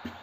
Please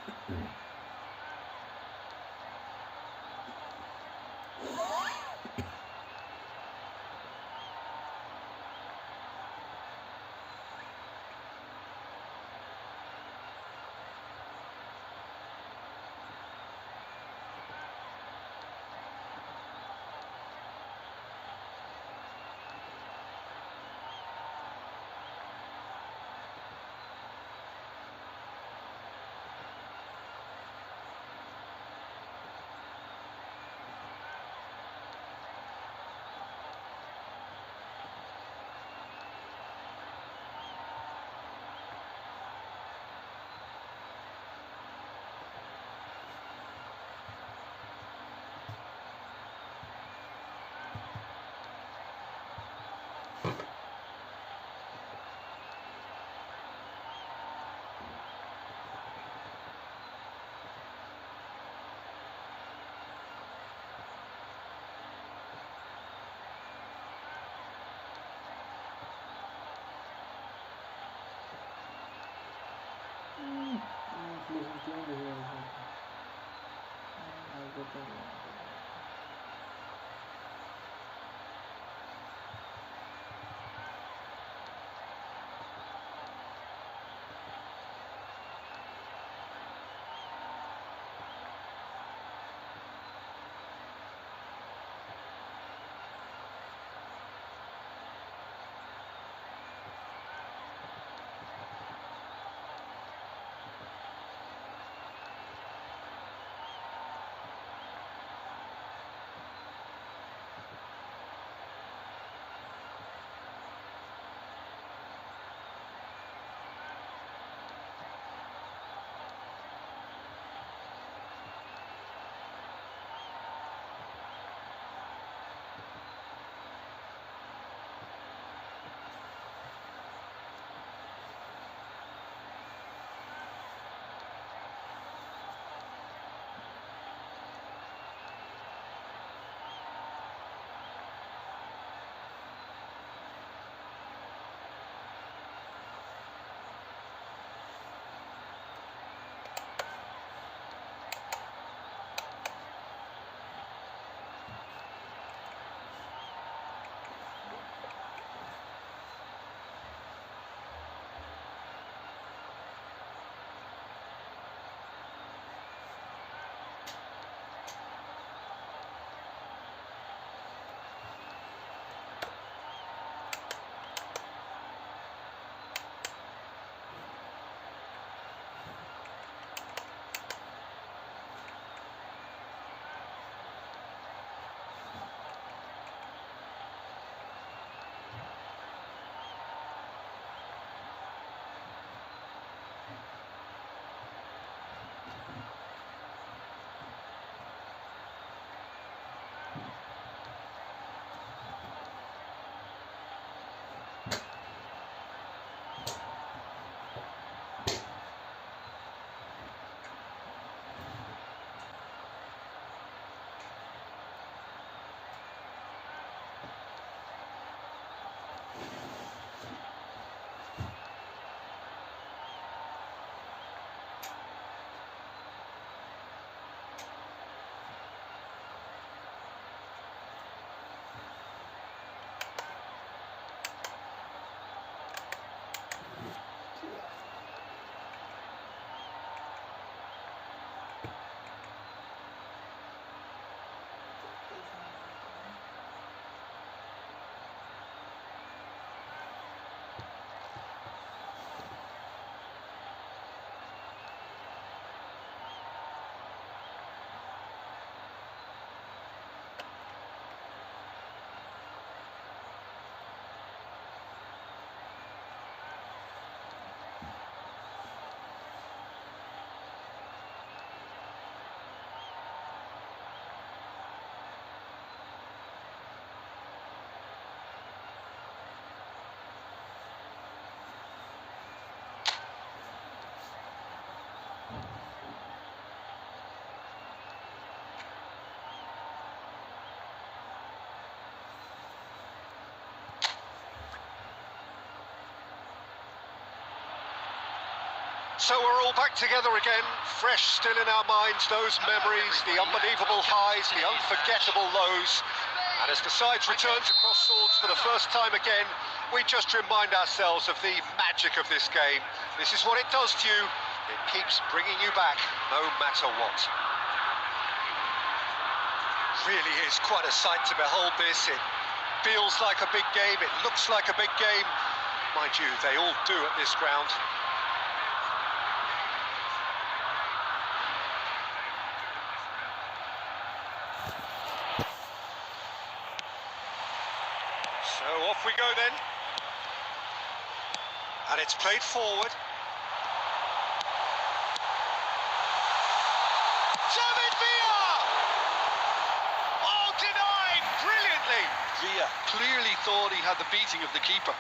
change here. I got the So we're all back together again, fresh still in our minds, those memories, the unbelievable highs, the unforgettable lows. And as the sides return to cross swords for the first time again, we just remind ourselves of the magic of this game. This is what it does to you. It keeps bringing you back, no matter what. Really is quite a sight to behold this. It feels like a big game, it looks like a big game. Mind you, they all do at this ground. So off we go then. And it's played forward. David Villa! Oh, denied brilliantly! Villa clearly thought he had the beating of the keeper.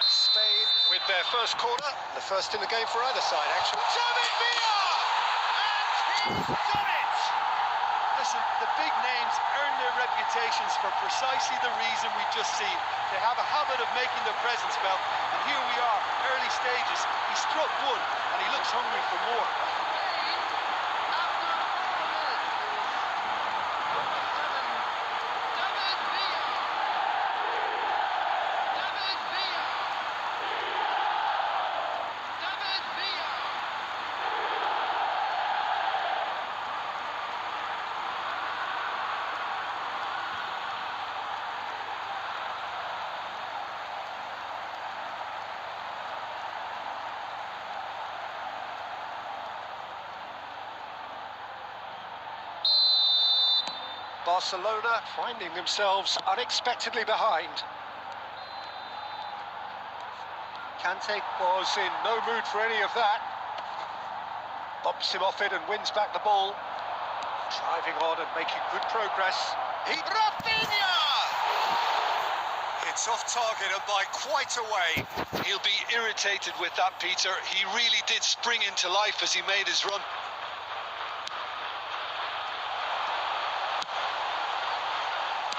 Spain with their first corner, the first in the game for either side actually. David Villa! And he's done it! Listen, the big names earn their reputations for precisely the reason we've just seen. They have a habit of making their presence felt, and here we are, early stages. He struck one, and he looks hungry for more. Barcelona finding themselves unexpectedly behind. Kante was in no mood for any of that. Bumps him off it and wins back the ball. Driving on and making good progress. Rafinha! It's off target and by quite a way. He'll be irritated with that, Peter. He really did spring into life as he made his run.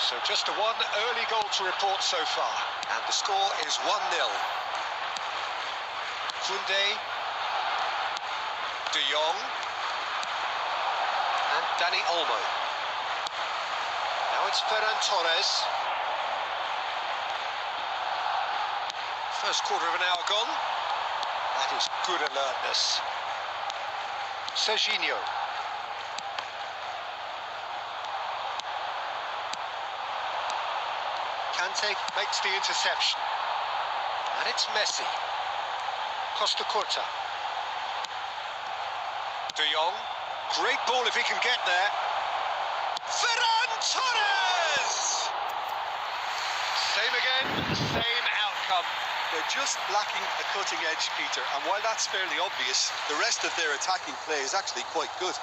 So just a one early goal to report so far. And the score is 1-0. Koundé, De Jong, and Dani Olmo. Now it's Ferran Torres. First quarter of an hour gone. That is good alertness. Serginho. Kante makes the interception. And it's Messi. Costa Curta. De Jong. Great ball if he can get there. Ferran Torres! Same again, same outcome. They're just lacking a cutting edge, Peter, and while that's fairly obvious, the rest of their attacking play is actually quite good.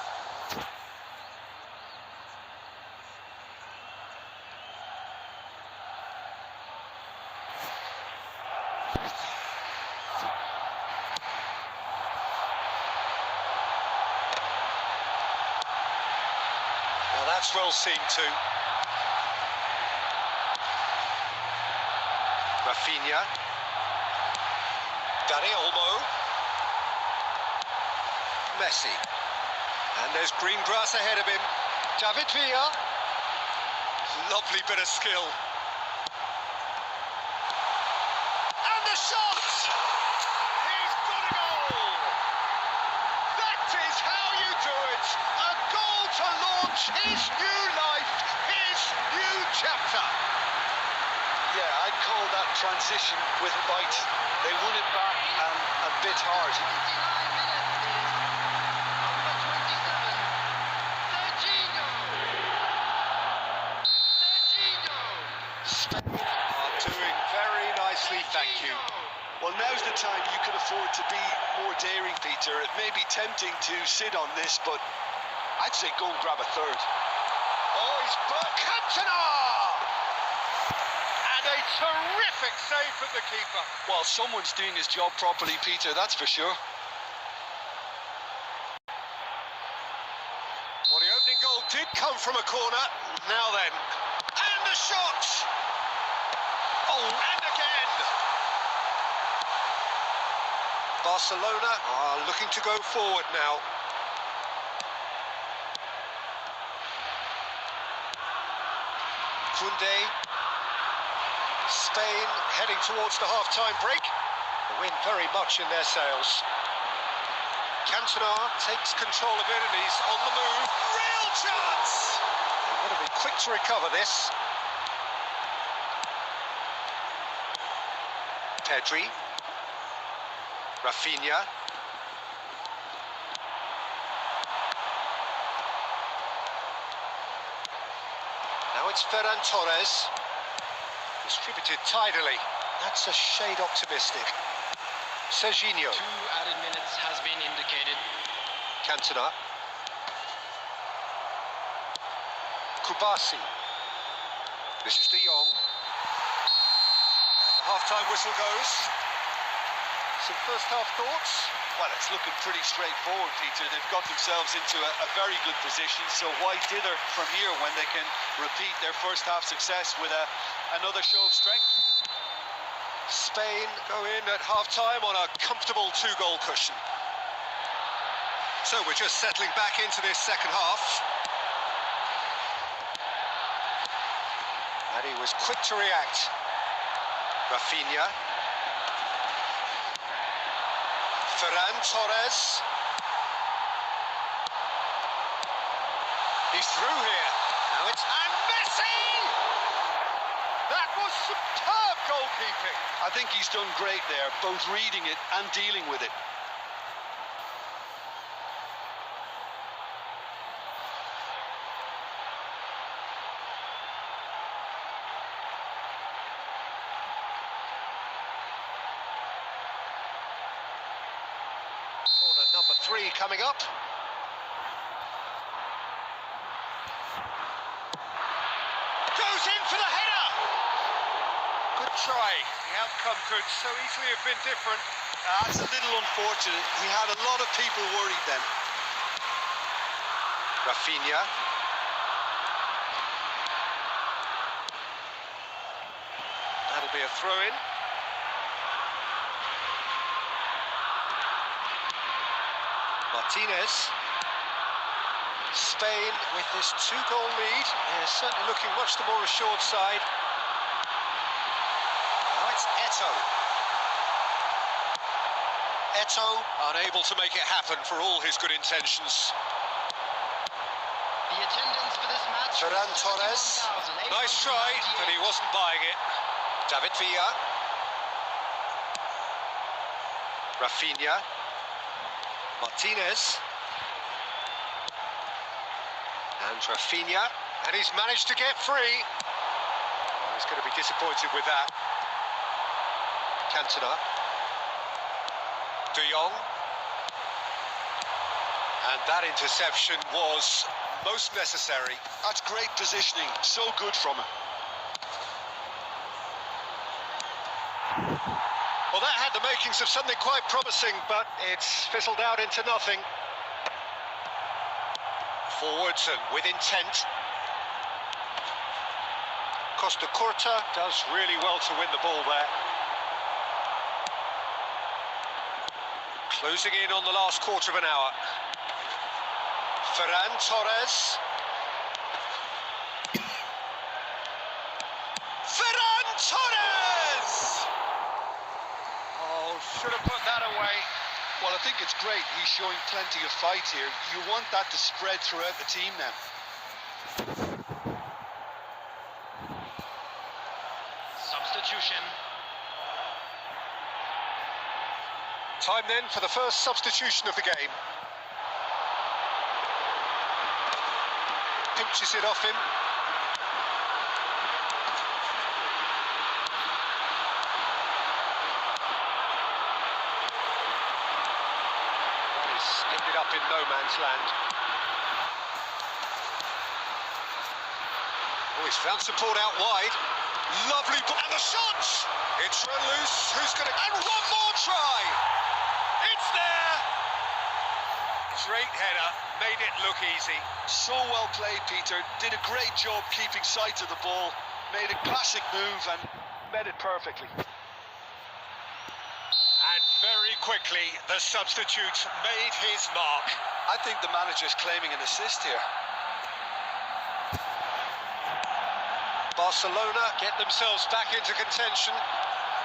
That's well seen too. Rafinha. Dani Olmo. Messi. And there's green grass ahead of him. David Villa. Lovely bit of skill. And the shot! He's got a goal! That is how you do it! A goal to launch his new life, his new chapter. Yeah, I'd call that transition with a bite. They won it back and a bit hard. Serginho are doing very nicely, thank you. Well, now's the time you can afford to be more daring, Peter. It may be tempting to sit on this, but I'd say go and grab a third. Oh, he's back. Cantona! And a terrific save from the keeper. Well, someone's doing his job properly, Peter, that's for sure. Did come from a corner. Now then. And a shot! Oh, and again! Barcelona are looking to go forward now. Kunde. Spain heading towards the half-time break. The wind very much in their sails. Cantona takes control of it and he's on the move. Real chance! They're going to be quick to recover this. Pedri. Rafinha. Now it's Ferran Torres. Distributed tidily. That's a shade optimistic. Serginho. 2 added minutes has been indicated. Cantona. Kubasi. This is De Jong. And the half-time whistle goes. Some first-half thoughts? Well, it's looking pretty straightforward, Peter. They've got themselves into a very good position, so why dither from here when they can repeat their first-half success with another show of strength? Spain go in at half-time on a comfortable 2-goal cushion. So we're just settling back into this second half. And he was quick to react. Rafinha. Ferran Torres. He's through here. Now it's... And Messi! That was superb goalkeeping. I think he's done great there, both reading it and dealing with it. Corner number 3 coming up. Goes in for the header! Good try. The outcome could so easily have been different. That's a little unfortunate. He had a lot of people worried then. Rafinha. That'll be a throw-in. Martinez. Spain with this 2-goal lead. They're certainly looking much the more assured side. Now it's Eto'o. Eto'o unable to make it happen for all his good intentions. The attendance for this match. Ferran Torres. Nice try, but he wasn't buying it. David Villa. Rafinha. Martinez. And Rafinha. And he's managed to get free. Oh, he's going to be disappointed with that. Cantona. De Jong. And that interception was most necessary. That's great positioning. So good from him. Well, that had the makings of something quite promising, but it's fizzled out into nothing. Forwards and with intent. Costa Curta does really well to win the ball there. Closing in on the last quarter of an hour. Ferran Torres. Ferran Torres! Oh, should have put that away. Well, I think it's great. He's showing plenty of fight here. You want that to spread throughout the team now. Substitution. Time then for the first substitution of the game. Pinches it off him. Ended up in no man's land. Oh, he's found support out wide. Lovely ball. And the shot! It's run loose. Who's going to... And one more try! It's there! Great header, made it look easy. So well played, Peter. Did a great job keeping sight of the ball. Made a classic move and met it perfectly. And very quickly, the substitute made his mark. I think the manager's claiming an assist here. Barcelona get themselves back into contention.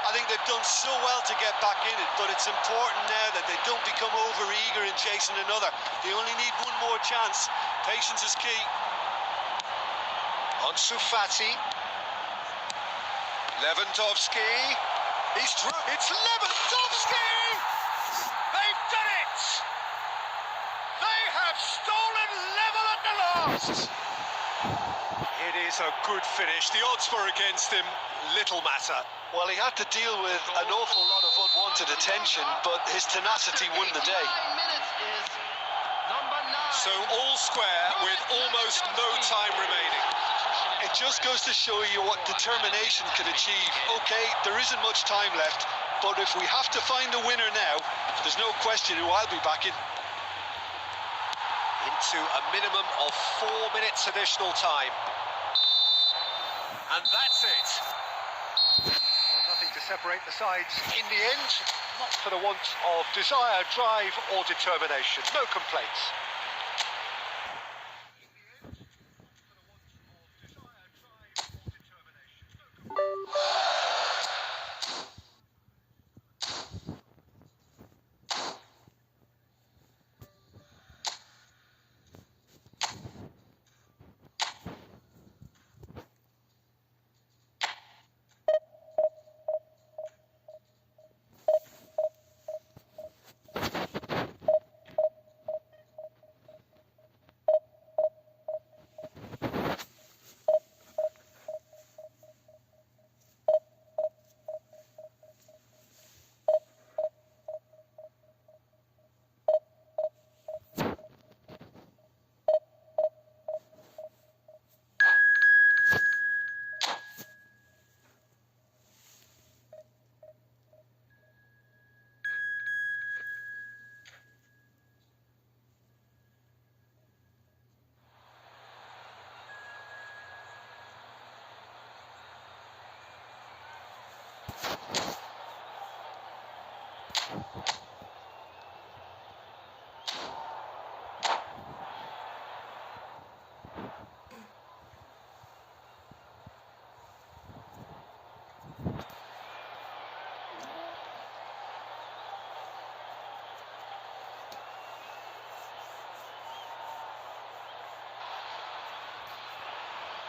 I think they've done so well to get back in it, but it's important now that they don't become over-eager in chasing another. They only need one more chance. Patience is key. Ansu Fati. Lewandowski. He's through. It's Lewandowski! They've done it! They have stolen level at the last! It is a good finish. The odds were against him. Little matter. Well, he had to deal with an awful lot of unwanted attention, but his tenacity won the day. So all square with almost no time remaining. It just goes to show you what determination can achieve. Okay, there isn't much time left, but if we have to find a winner now, there's no question who I'll be backing. Into a minimum of 4 minutes additional time. And that's it. Well, nothing to separate the sides in the end. Not for the want of desire, drive or determination. No complaints.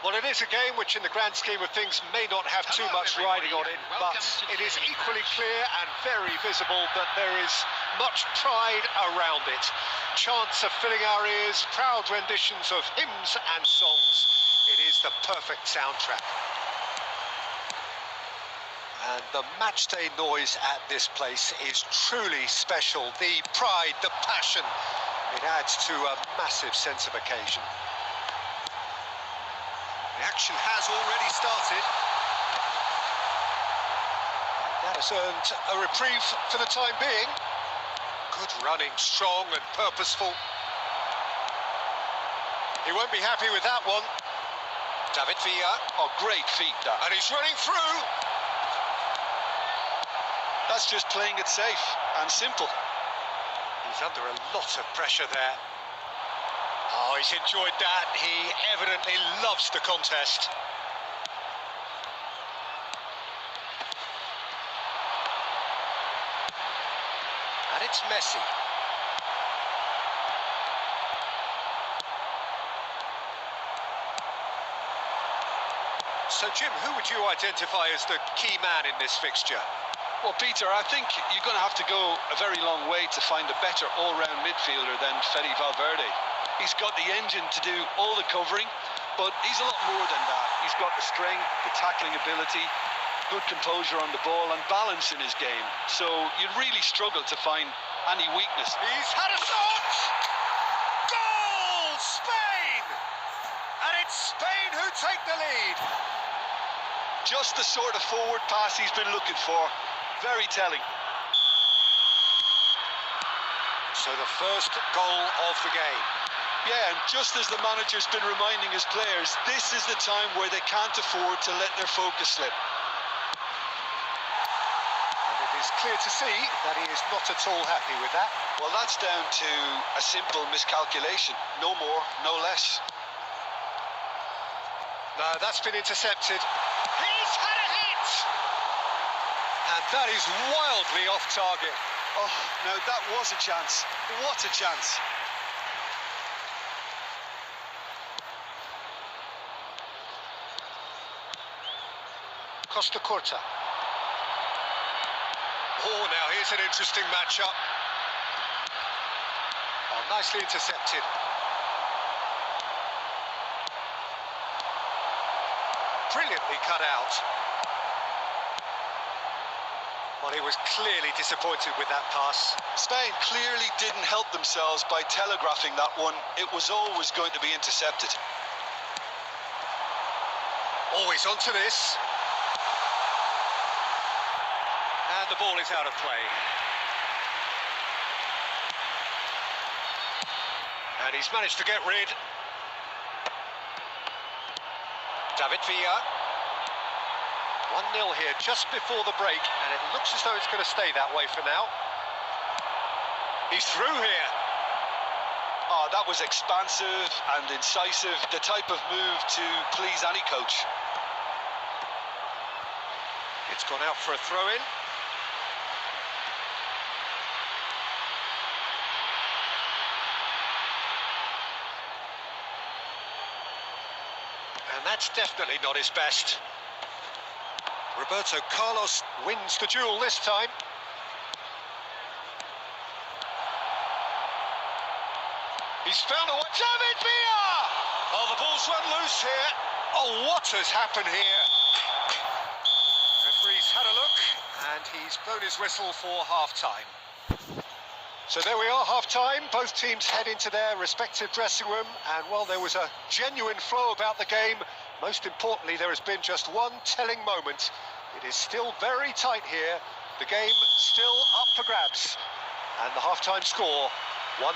Well, it is a game which in the grand scheme of things may not have too much riding on it, but it is equally clear and very visible that there is much pride around it. Chants are filling our ears, proud renditions of hymns and songs. It is the perfect soundtrack. And the matchday noise at this place is truly special. The pride, the passion, it adds to a massive sense of occasion. The action has already started. That has earned a reprieve for the time being. Good running, strong and purposeful. He won't be happy with that one. David Villa. Oh, great feat, that. And he's running through. That's just playing it safe and simple. He's under a lot of pressure there. Oh, he's enjoyed that. He evidently loves the contest. And it's Messi. So, Jim, who would you identify as the key man in this fixture? Well, Peter, I think you're going to have to go a very long way to find a better all-round midfielder than Fede Valverde. He's got the engine to do all the covering, but he's a lot more than that. He's got the strength, the tackling ability, good composure on the ball and balance in his game. So you'd really struggle to find any weakness. He's had a shot! Goal! Spain! And it's Spain who take the lead. Just the sort of forward pass he's been looking for. Very telling. So the first goal of the game. Yeah, and just as the manager's been reminding his players, this is the time where they can't afford to let their focus slip. And it is clear to see that he is not at all happy with that. Well, that's down to a simple miscalculation. No more, no less. No, that's been intercepted. He's had a hit! And that is wildly off target. Oh, now that was a chance. What a chance. Costa Curta. Oh, now here's an interesting matchup. Oh, nicely intercepted. Brilliantly cut out. Well, he was clearly disappointed with that pass. Spain clearly didn't help themselves by telegraphing that one. It was always going to be intercepted. Always onto this. And the ball is out of play. And he's managed to get rid. David Villa. 1-0 here just before the break, and it looks as though it's going to stay that way for now. He's through here. Oh, that was expansive and incisive, the type of move to please any coach. It's gone out for a throw-in. And that's definitely not his best. Roberto Carlos wins the duel this time. He's found a way. David Villa! Oh, the ball's run loose here. Oh, what has happened here? Referee's had a look, and he's blown his whistle for half-time. So there we are, half-time. Both teams head into their respective dressing room, and while there was a genuine flow about the game, most importantly, there has been just one telling moment. It is still very tight here. The game still up for grabs. And the half-time score, 1-0.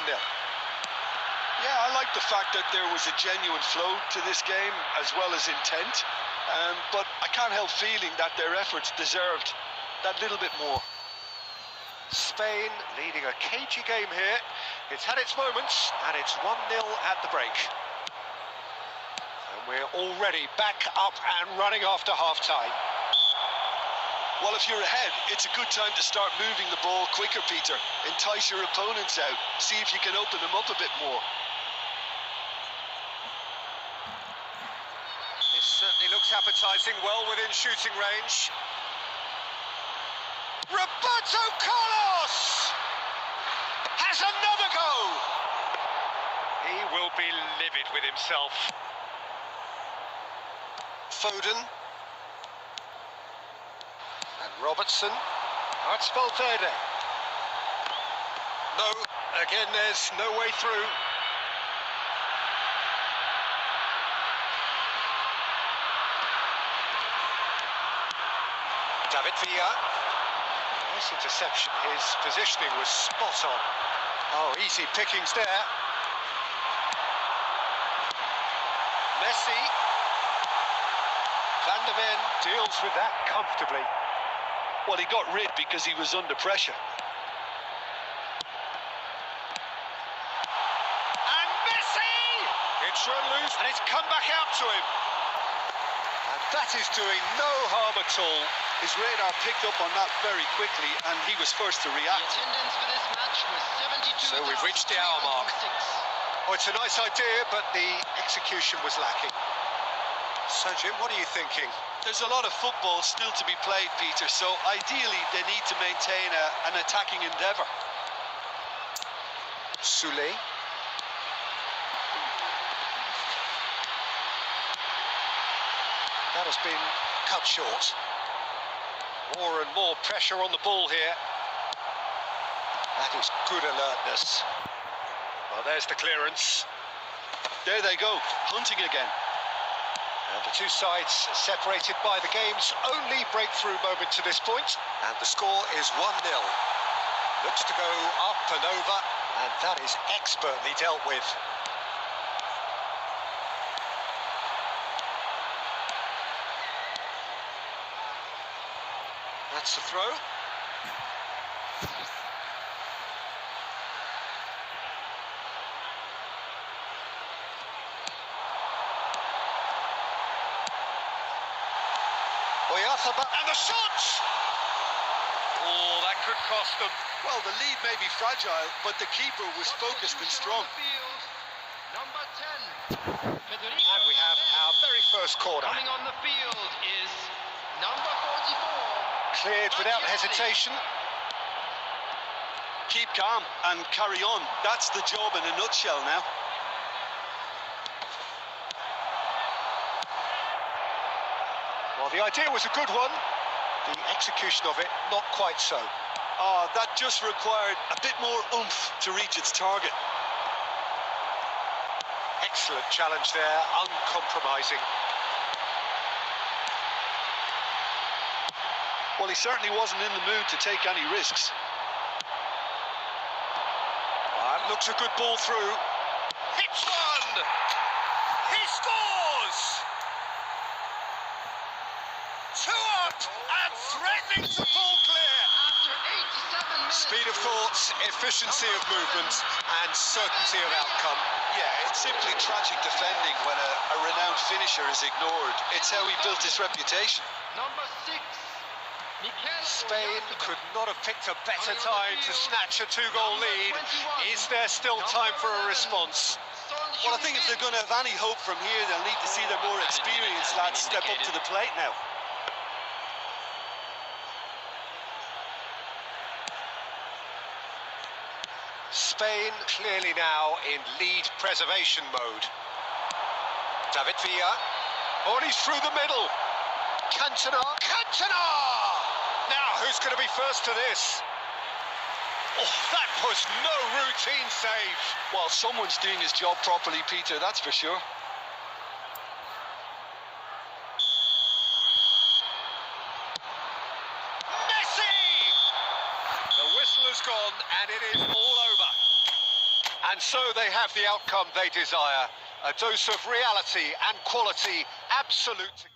Yeah, I like the fact that there was a genuine flow to this game, as well as intent. But I can't help feeling that their efforts deserved that little bit more. Spain leading a cagey game here. It's had its moments, and it's 1-0 at the break. And we're already back up and running after half-time. Well, if you're ahead, it's a good time to start moving the ball quicker, Peter. Entice your opponents out. See if you can open them up a bit more. This certainly looks appetising, well within shooting range. Roberto Carlos has another go. He will be livid with himself. Foden. And Robertson. Oh, it's Valverde. No, again, there's no way through. David Villa. Nice interception. His positioning was spot on. Oh, easy pickings there. Messi. Van de Ven deals with that comfortably. Well, he got rid because he was under pressure. And Messi! It's run loose and it's come back out to him. And that is doing no harm at all. His radar picked up on that very quickly, and he was first to The react. attendance for this match was 72. So we've reached the hour mark. Oh, it's a nice idea, but the execution was lacking. So, Jim, what are you thinking? There's a lot of football still to be played, Peter, so ideally they need to maintain an attacking endeavour. Soulé. That has been cut short. More and more pressure on the ball here. That is good alertness. Well, there's the clearance. There they go, hunting again. And the two sides separated by the game's only breakthrough moment to this point. And the score is 1-0. Looks to go up and over. And that is expertly dealt with. That's the throw. And the shot! Oh, that could cost them. Well, the lead may be fragile, but the keeper was focused and strong. Number 10. And we have our very first corner. Coming on the field is number 44. Cleared without hesitation. Keep calm and carry on. That's the job in a nutshell now. Well, the idea was a good one. The execution of it, not quite so. That just required a bit more oomph to reach its target. Excellent challenge there, uncompromising. Well, he certainly wasn't in the mood to take any risks. Looks a good ball through. Hits one! He scores! Two up and threatening to pull clear. After 87 minutes. Speed of thought, efficiency of movement and certainty of outcome. Yeah, it's simply tragic defending when a renowned finisher is ignored. It's how he built his reputation. Number 6. Spain could not have picked a better time to snatch a two-goal lead. Is there still time for a response? Well, I think if they're going to have any hope from here, they'll need to see their more experienced lads step up to the plate now. Spain clearly now in lead preservation mode. David Villa. Oh, he's through the middle. Cantona. Now, who's going to be first to this? Oh, that was no routine save. Well, someone's doing his job properly, Peter, that's for sure. Messi! The whistle has gone, and it is all over. And so they have the outcome they desire. A dose of reality and quality, absolute.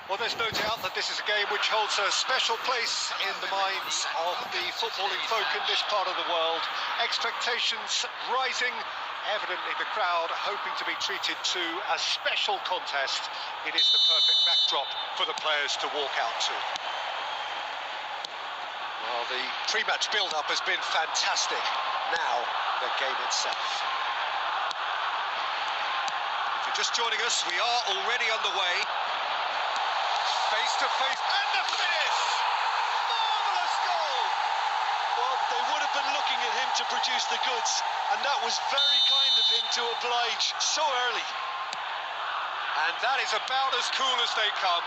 Well, there's no doubt that this is a game which holds a special place in the minds of the footballing folk in this part of the world. Expectations rising, evidently the crowd hoping to be treated to a special contest. It is the perfect backdrop for the players to walk out to. Well, the pre-match build-up has been fantastic. Now, the game itself. If you're just joining us, we are already underway. Face to face, and the finish! Marvellous goal! Well, they would have been looking at him to produce the goods, and that was very kind of him to oblige so early. And that is about as cool as they come.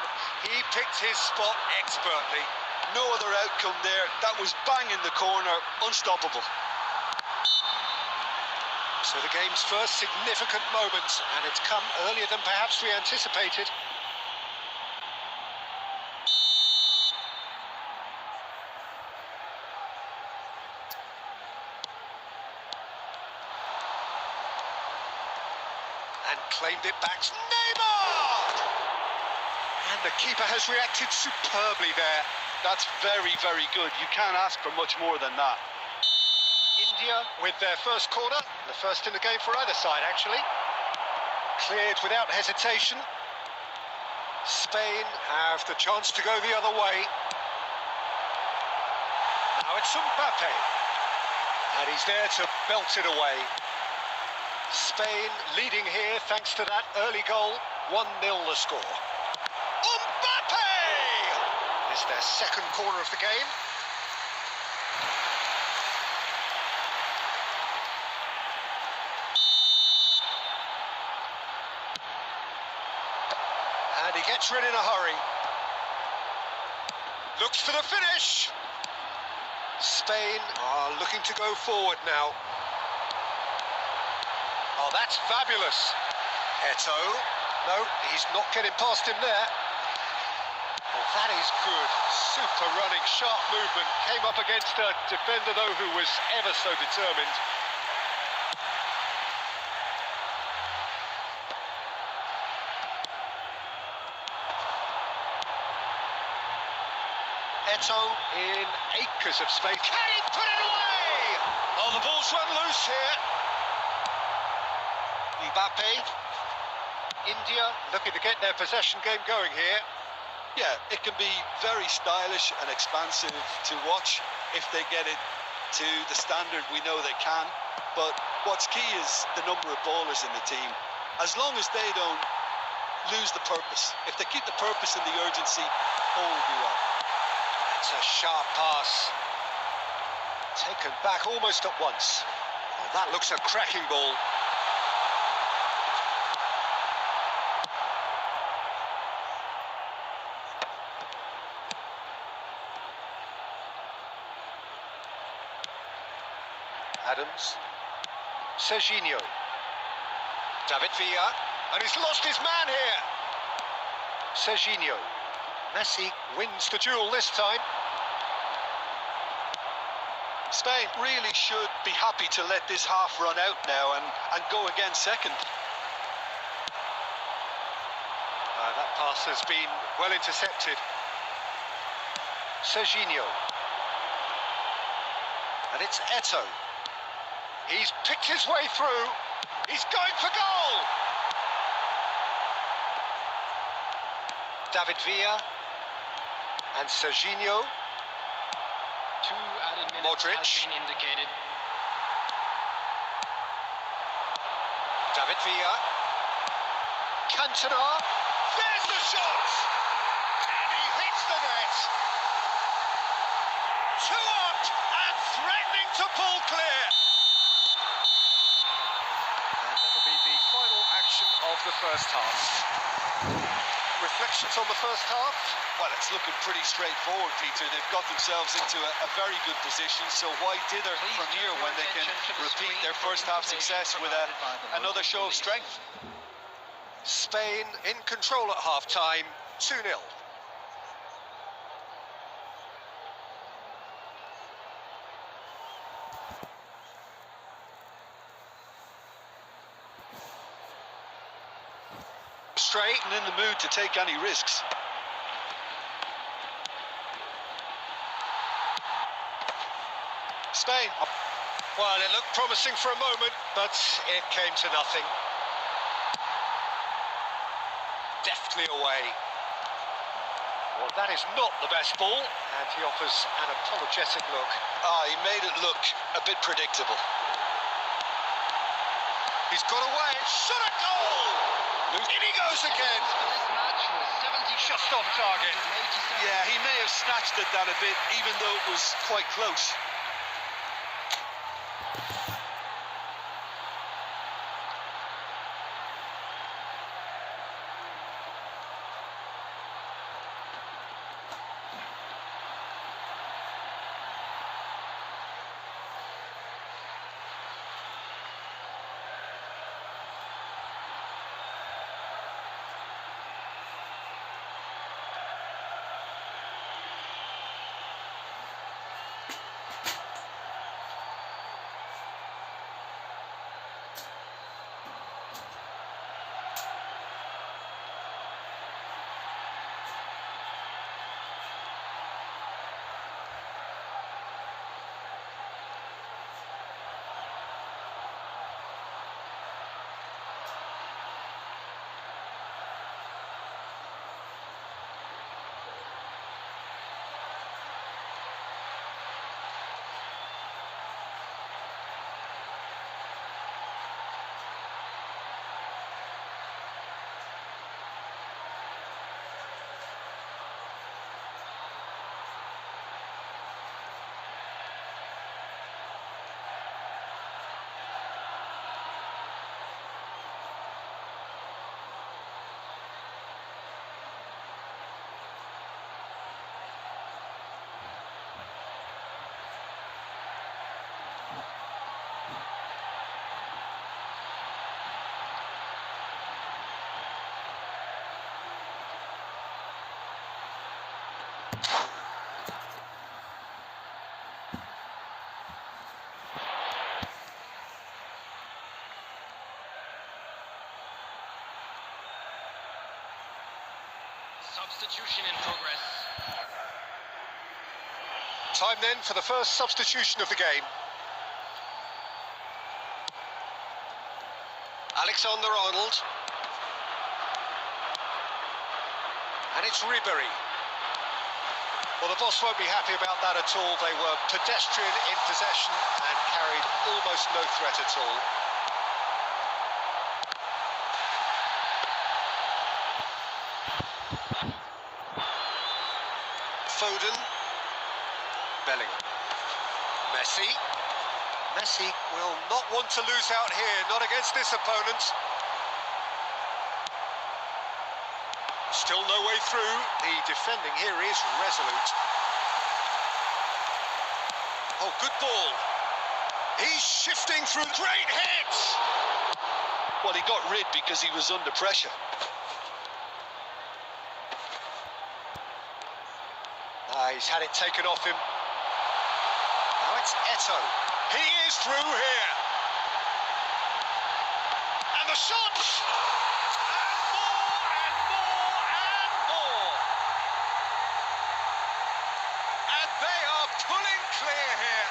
He picked his spot expertly. No other outcome there. That was bang in the corner, unstoppable. So the game's first significant moment, and it's come earlier than perhaps we anticipated. And claimed it back. Neymar! And the keeper has reacted superbly there. That's very, very good. You can't ask for much more than that. India with their first corner, the first in the game for either side actually. Cleared without hesitation. Spain have the chance to go the other way. Now it's Mbappe, and he's there to belt it away. Spain leading here thanks to that early goal. 1-0 the score. Mbappe! It's their second corner of the game. And he gets rid in a hurry. Looks for the finish. Spain are looking to go forward now. Oh, that's fabulous. Eto. No, he's not getting past him there. Well, that is good. Super running, sharp movement. Came up against a defender, though, who was ever so determined. Eto in acres of space. Can he put it away? Oh, the ball's run loose here. Mbappe. India looking to get their possession game going here. Yeah, it can be very stylish and expansive to watch if they get it to the standard we know they can. But what's key is the number of ballers in the team. As long as they don't lose the purpose, if they keep the purpose and the urgency, all will be well. It's a sharp pass. Taken back almost at once. Oh, that looks a cracking ball. Adams. Serginho. David Villa. And he's lost his man here. Serginho. Messi wins the duel this time. Spain really should be happy to let this half run out now and go again second. That pass has been well intercepted. Serginho. And it's Eto. He's picked his way through. He's going for goal. David Villa and Serginho. 2 added minutes Modric. has been indicated. David Villa. Cantona. There's the shot! And he hits the net. 2 up and threatening to pull clear. And that'll be the final action of the first half. Reflections on the first half? Well, it's looking pretty straightforward, Peter. They've got themselves into a very good position, so why dither from here when they can repeat their first half success with another show of strength? Spain in control at half-time, 2-0. Straight And in the mood to take any risks. Spain. Well, it looked promising for a moment, but it came to nothing. Deftly away. Well, that is not the best ball, and he offers an apologetic look. He made it look a bit predictable. He's got away, shot a goal! In he goes again! For this match, sensational. 70 Just off target. Yeah, he may have snatched at that a bit, even though it was quite close. Substitution in progress. Time then for the first substitution of the game. Alexander-Arnold. And it's Ribery. Well, the boss won't be happy about that at all. They were pedestrian in possession and carried almost no threat at all. Foden. Bellingham. Messi. Messi will not want to lose out here, not against this opponent. Still no way through. The defending here is resolute. Oh, good ball. He's shifting through. Great hits! Well, he got rid because he was under pressure. He's had it taken off him. Now it's Eto. He is through here. And the shot! And more and more and more. And they are pulling clear here.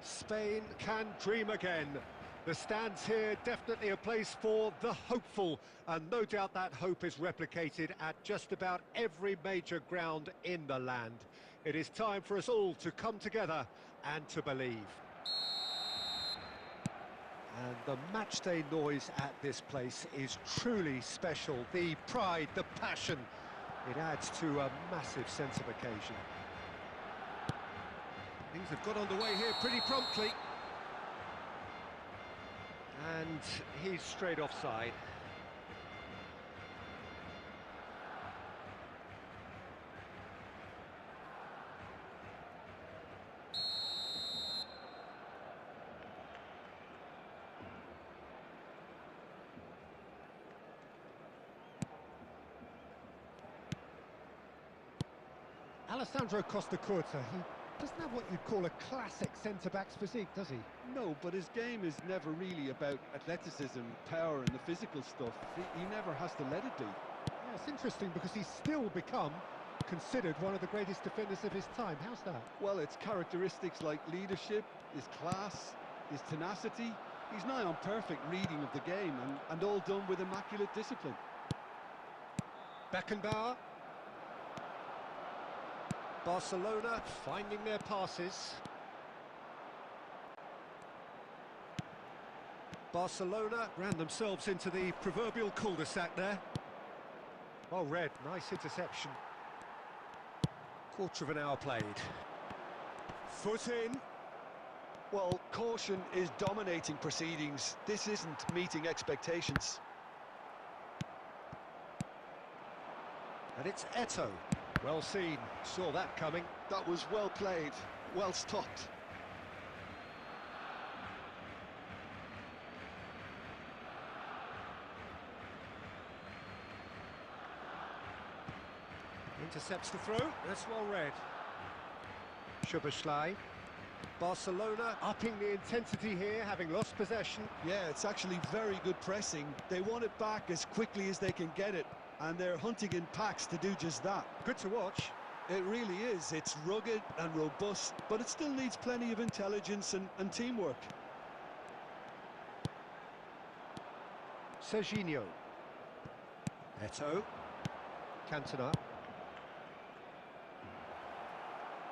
Spain can dream again. The stands here definitely a place for the hopeful, and no doubt that hope is replicated at just about every major ground in the land. It is time for us all to come together and to believe. And the matchday noise at this place is truly special. The pride, the passion, it adds to a massive sense of occasion. Things have got underway here pretty promptly. And he's straight offside. Alessandro Costa-Curta, he doesn't have what you'd call a classic centre-back's physique, does he? No, but his game is never really about athleticism, power and the physical stuff. He never has to let it be. Yeah, it's interesting because he's still become considered one of the greatest defenders of his time. How's that? Well, it's characteristics like leadership, his class, his tenacity. He's nigh on perfect reading of the game and all done with immaculate discipline. Beckenbauer. Barcelona finding their passes. Barcelona ran themselves into the proverbial cul-de-sac there. Well read, nice interception. Quarter of an hour played. Foot in. Well, caution is dominating proceedings. This isn't meeting expectations. And it's Eto. Well seen, saw that coming. That was well played, well stopped. Intercepts the throw, that's well read. Szoboszlai. Barcelona upping the intensity here, having lost possession. Yeah, it's actually very good pressing. They want it back as quickly as they can get it, and they're hunting in packs to do just that. Good to watch. It really is. It's rugged and robust, but it still needs plenty of intelligence and teamwork. Serginho. Eto. Cantona.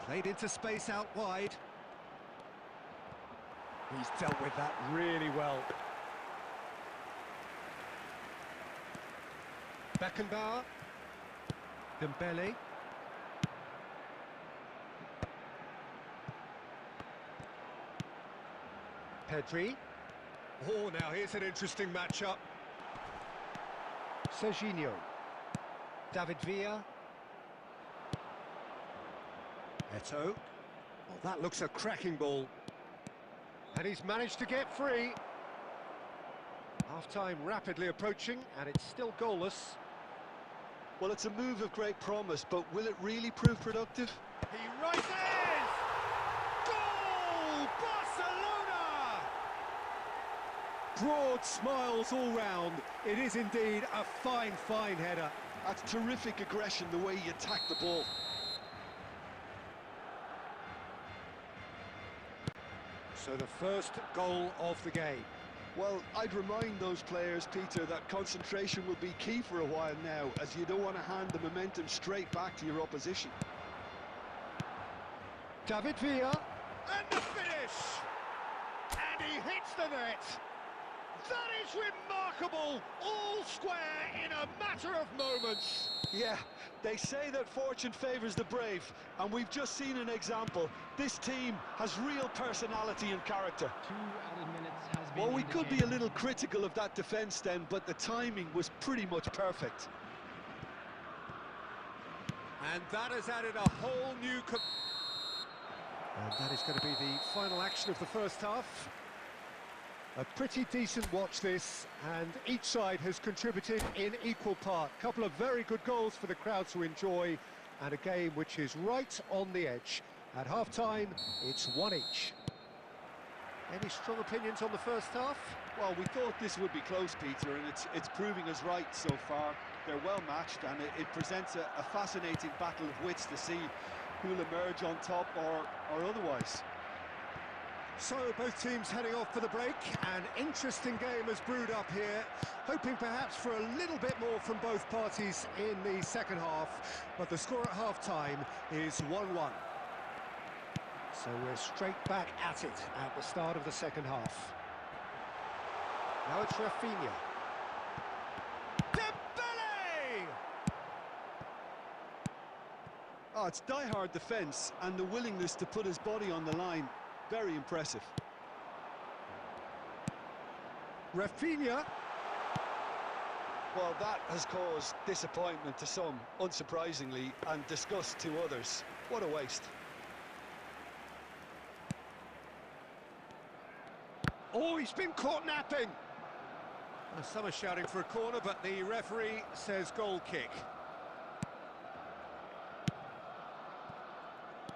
Played into space out wide. He's dealt with that really well. Beckenbauer. Dembele. Pedri. Oh, now here's an interesting matchup. Serginho. David Villa. Eto. Oh, that looks a cracking ball. And he's managed to get free. Half-time rapidly approaching, and it's still goalless. Well, it's a move of great promise, but will it really prove productive? He rises! Goal! Barcelona! Broad smiles all round. It is indeed a fine, fine header. That's terrific aggression, the way he attacked the ball. So the first goal of the game. Well, I'd remind those players, Peter, that concentration will be key for a while now, as you don't want to hand the momentum straight back to your opposition. David Villa, and the finish! And he hits the net! That is remarkable! All square in a matter of moments! Yeah, they say that fortune favours the brave, and we've just seen an example. This team has real personality and character. 2 added minutes has been Well, we could be a little critical of that defence then, but the timing was pretty much perfect. And that has added a whole new... And that is going to be the final action of the first half. A pretty decent watch this, and each side has contributed in equal part. A couple of very good goals for the crowd to enjoy, and a game which is right on the edge. At half-time, it's 1 each. Any strong opinions on the first half? Well, we thought this would be close, Peter, and it's proving us right so far. They're well matched, and it presents a fascinating battle of wits to see who'll emerge on top or otherwise. So both teams heading off for the break. An interesting game has brewed up here, hoping perhaps for a little bit more from both parties in the second half, but the score at half-time is 1-1. So we're straight back at it at the start of the second half. Now it's Rafinha. Dembele! Oh, it's die-hard defence and the willingness to put his body on the line. Very impressive. Rafinha. Well, that has caused disappointment to some, unsurprisingly, and disgust to others. What a waste. Oh, he's been caught napping. Some are shouting for a corner, but the referee says goal kick.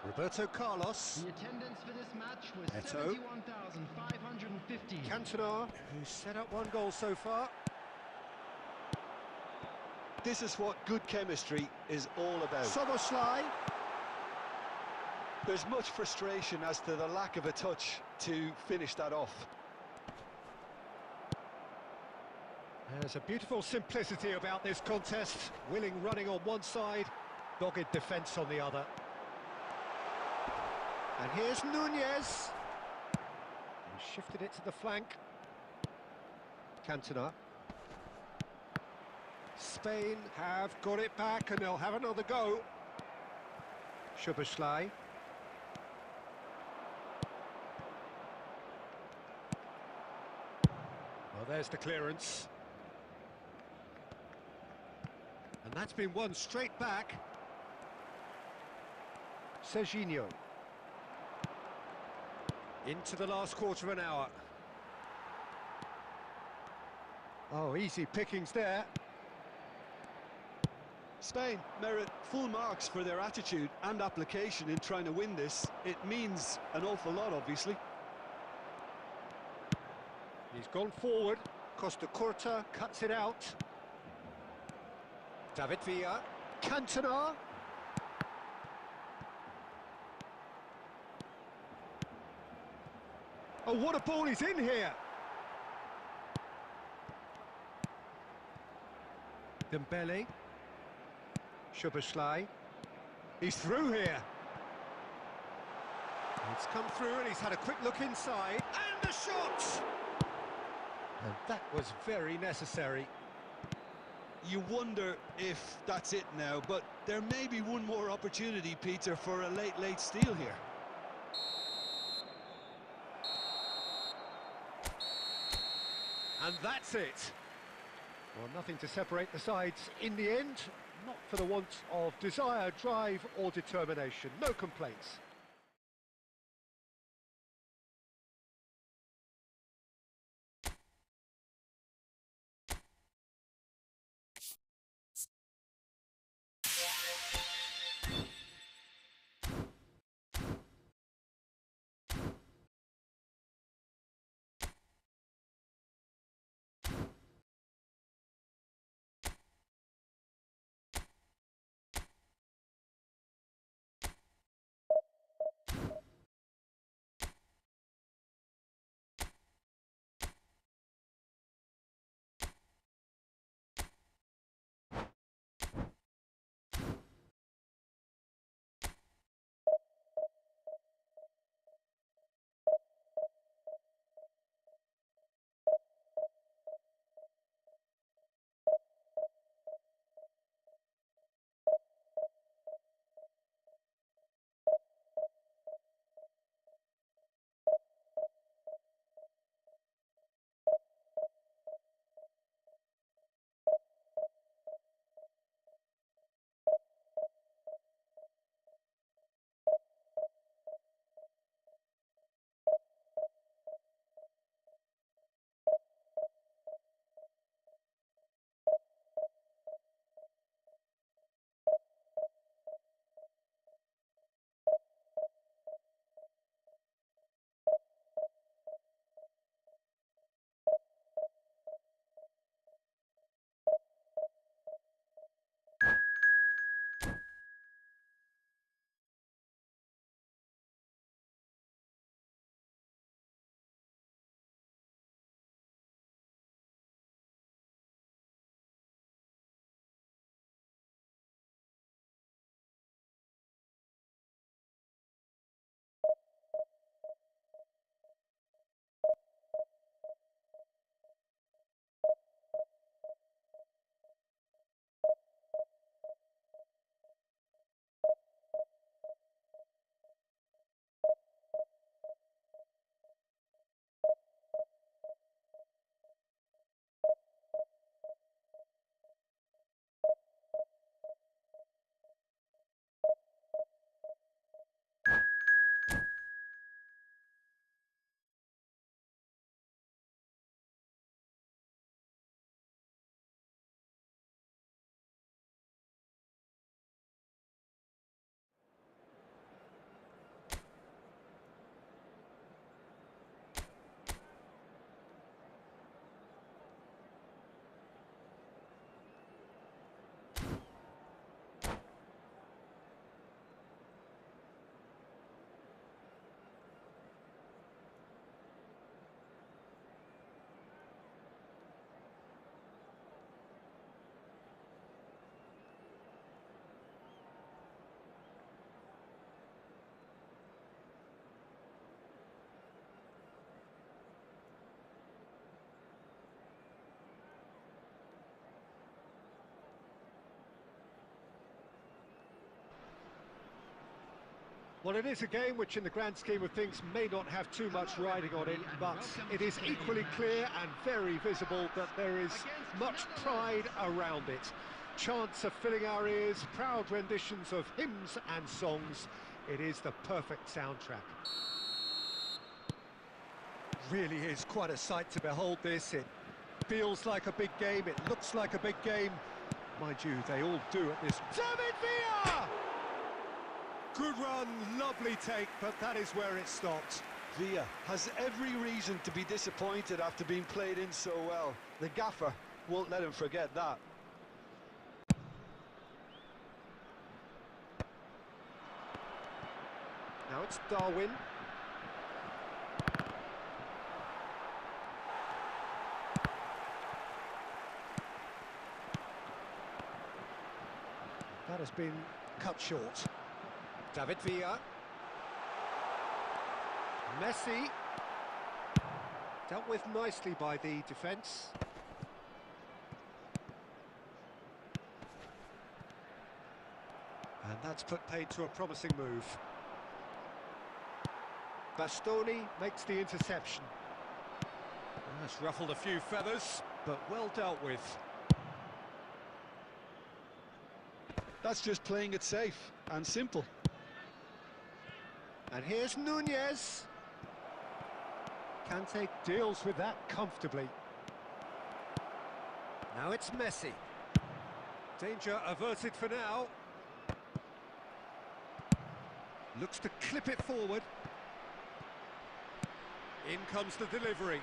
Roberto Carlos. The attendance for this match was Eto. 71,550. Cantona, who's set up 1 goal so far. This is what good chemistry is all about. Szoboszlai. There's much frustration as to the lack of a touch to finish that off. There's a beautiful simplicity about this contest. Willing running on one side, dogged defence on the other. And here's Nunez. He shifted it to the flank. Cantona. Spain have got it back and they'll have another go. Szoboszlai. Well, there's the clearance. And that's been won straight back. Serginho. Into the last quarter of an hour. Oh, easy pickings there. Spain merit full marks for their attitude and application in trying to win this. It means an awful lot, obviously. He's gone forward. Costa Curta cuts it out. David Villa. Cantona. Oh, what a ball is in here! Dembele. Szoboszlai. He's through here. It's come through and he's had a quick look inside. And the shot! And that was very necessary. You wonder if that's it now, but there may be one more opportunity, Peter, for a late steal here. And that's it. Well, nothing to separate the sides in the end, not for the want of desire, drive or determination. No complaints. Well, it is a game which in the grand scheme of things may not have too much riding on it, but it is equally clear and very visible that there is much pride around it. Chants are filling our ears, proud renditions of hymns and songs. It is the perfect soundtrack. Really is quite a sight to behold this. It feels like a big game, it looks like a big game. Mind you, they all do at this. David Villa! Good run, lovely take, but that is where it stopped. Villa has every reason to be disappointed after being played in so well. The gaffer won't let him forget that. Now it's Darwin. That has been cut short. David Villa. Messi. Dealt with nicely by the defence. And that's put paid to a promising move. Bastoni makes the interception. That's ruffled a few feathers, but well dealt with. That's just playing it safe and simple. And here's Nunez. Kante deals with that comfortably. Now it's Messi. Danger averted for now. Looks to clip it forward. In comes the delivery.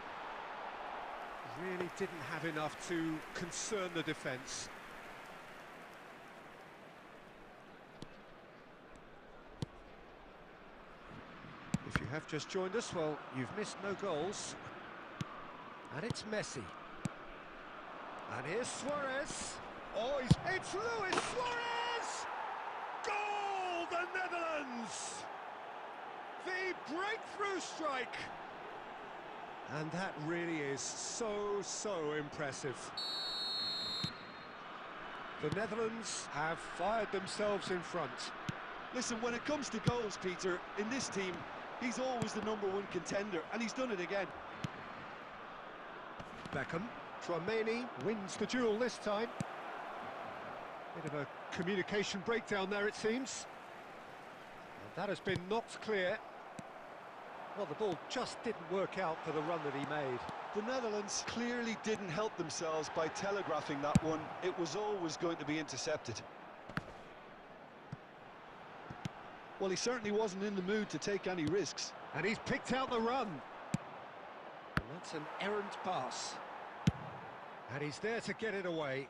Really didn't have enough to concern the defence. If you have just joined us, well, you've missed no goals. And it's Messi. And here's Suarez. Oh, it's Luis Suarez! Goal, the Netherlands! The breakthrough strike! And that really is so impressive. The Netherlands have fired themselves in front. Listen, when it comes to goals, Peter, in this team, he's always the #1 contender, and he's done it again. Beckham. Tchouaméni wins the duel this time. Bit of a communication breakdown there, it seems. And that has been knocked clear. Well, the ball just didn't work out for the run that he made. The Netherlands clearly didn't help themselves by telegraphing that one. It was always going to be intercepted. Well, he certainly wasn't in the mood to take any risks. And he's picked out the run. And that's an errant pass. And he's there to get it away.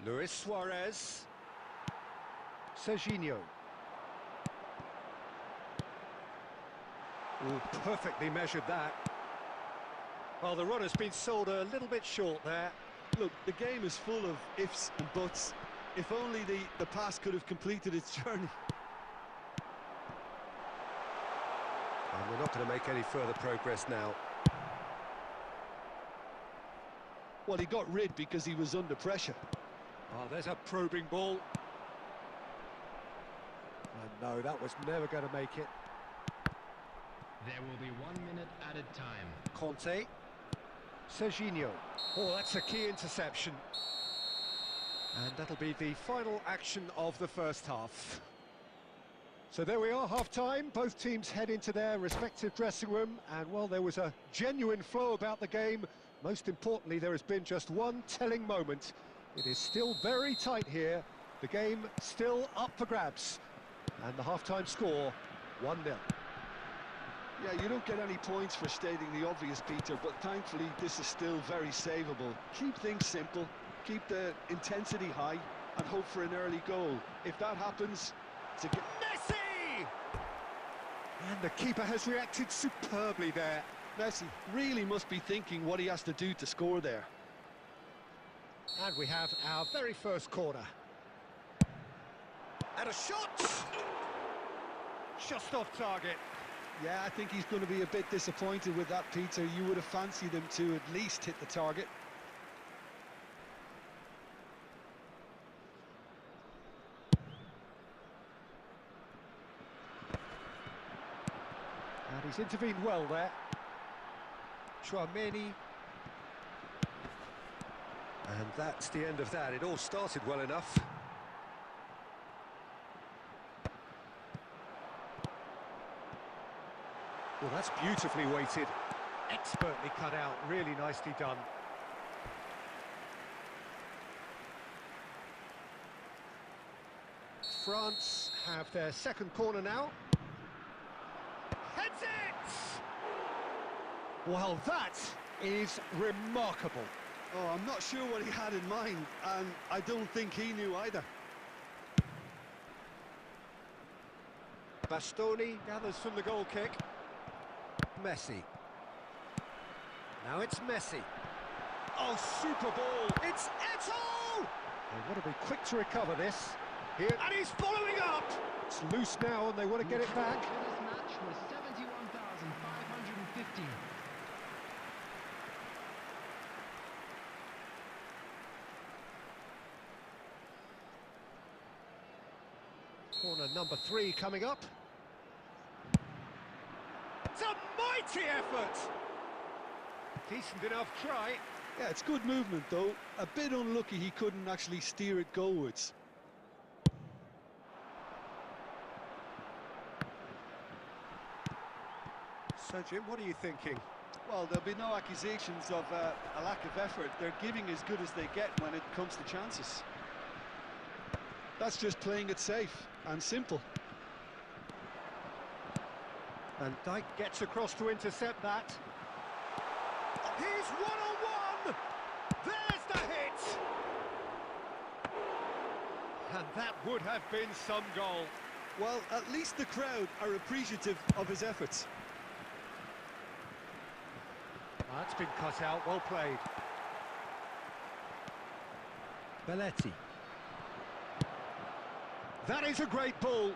Luis Suarez. Serginho. Ooh, perfectly measured that. Well, the run has been sold a little bit short there. Look, the game is full of ifs and buts. If only the pass could have completed its journey. And we're not going to make any further progress now. Well, he got rid because he was under pressure. Oh, there's a probing ball. And no, that was never going to make it. There will be 1 minute added time. Conte. Serginho. Oh, that's a key interception. And that'll be the final action of the first half. So there we are, half-time. Both teams head into their respective dressing room. And while there was a genuine flow about the game, most importantly, there has been just one telling moment. It is still very tight here. The game still up for grabs. And the half-time score, 1-0. Yeah, you don't get any points for stating the obvious, Peter, but thankfully this is still very savable. Keep things simple, keep the intensity high, and hope for an early goal. If that happens, it's a... Messi! And the keeper has reacted superbly there. Messi really must be thinking what he has to do to score there. And we have our very first corner. And a shot! Just off target. Yeah, I think he's going to be a bit disappointed with that, Peter. You would have fancied him to at least hit the target. He's intervened well there. Chouameni. And that's the end of that. It all started well enough. Well, that's beautifully weighted. Expertly cut out. Really nicely done. France have their second corner now. Heads it! Well, that is remarkable. Oh, I'm not sure what he had in mind, and I don't think he knew either. Bastoni gathers from the goal kick. Messi. Now it's Messi. Oh, super ball. It's Eto'o! They want to be quick to recover this. Here, and he's following up! It's loose now, and they want to get it back. This match was 71,550. Corner number 3 coming up. It's a mighty effort! Decent enough try. Yeah, it's good movement, though. A bit unlucky he couldn't actually steer it goalwards. So, Jim, what are you thinking? Well, there'll be no accusations of a lack of effort. They're giving as good as they get when it comes to chances. That's just playing it safe and simple. And Dijk gets across to intercept that. He's one-on-one! There's the hit! And that would have been some goal. Well, at least the crowd are appreciative of his efforts. That's been cut out, well played. Belletti. That is a great ball.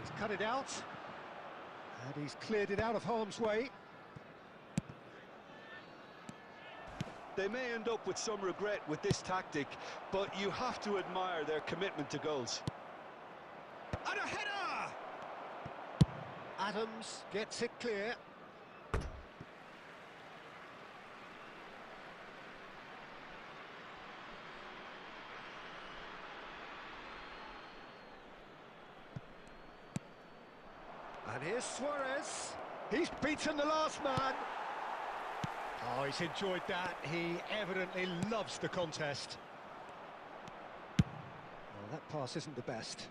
He's cut it out. And he's cleared it out of harm's way. They may end up with some regret with this tactic, but you have to admire their commitment to goals. And a header! Adams gets it clear. And here's Suarez. He's beaten the last man. Oh, he's enjoyed that. He evidently loves the contest. Well, that pass isn't the best.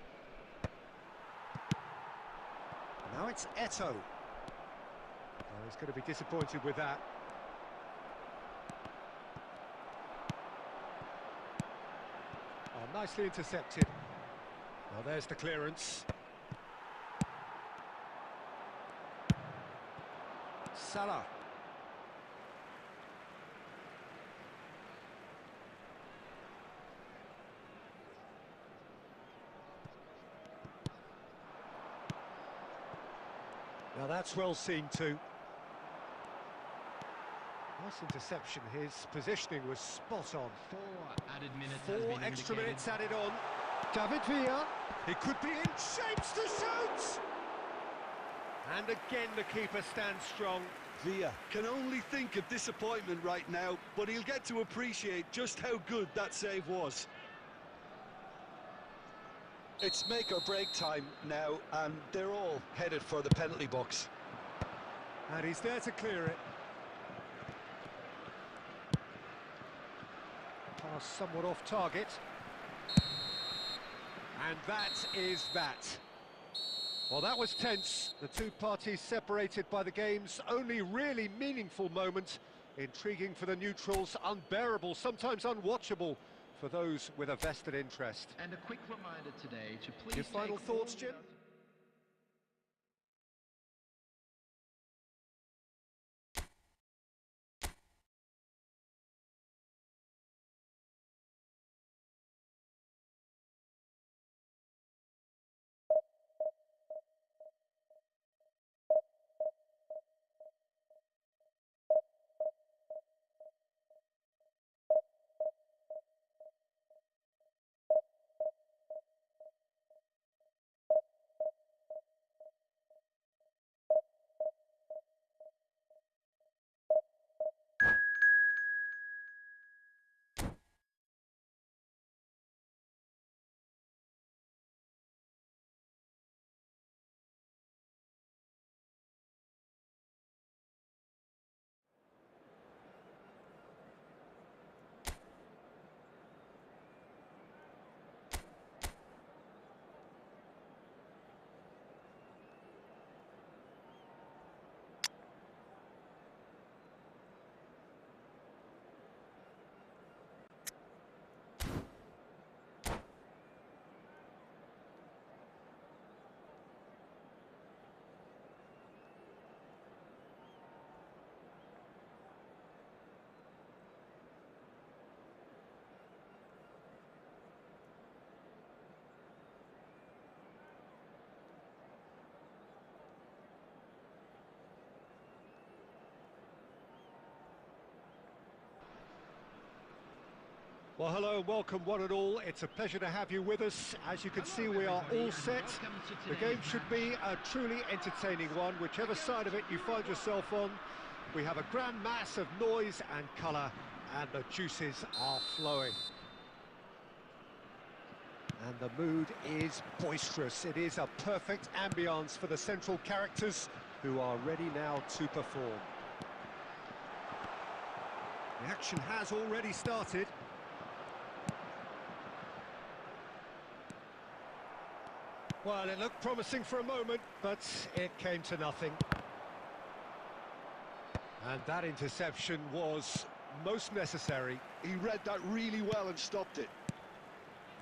Now it's Eto'o. Oh, he's going to be disappointed with that. Oh, nicely intercepted. Well, there's the clearance. Salah. Now that's well seen too. Nice interception. His positioning was spot on. 4 added minutes has 4 been extra indicated. minutes added on. David Villa. He could be in shapes to shoot. And again the keeper stands strong. Villa can only think of disappointment right now, but he'll get to appreciate just how good that save was. It's make or break time now, and they're all headed for the penalty box. And he's there to clear it. Pass somewhat off target. And that is that. Well, that was tense. The two parties separated by the game's only really meaningful moment. Intriguing for the neutrals, unbearable, sometimes unwatchable for those with a vested interest. And a quick reminder today to please Your final take thoughts, all Jim? the- Well, hello and welcome one and all. It's a pleasure to have you with us. As you can see, we are all set. The game should be a truly entertaining one, whichever side of it you find yourself on. We have a grand mass of noise and colour, and the juices are flowing. And the mood is boisterous. It is a perfect ambience for the central characters who are ready now to perform. The action has already started. Well, it looked promising for a moment, but it came to nothing. And that interception was most necessary. He read that really well and stopped it.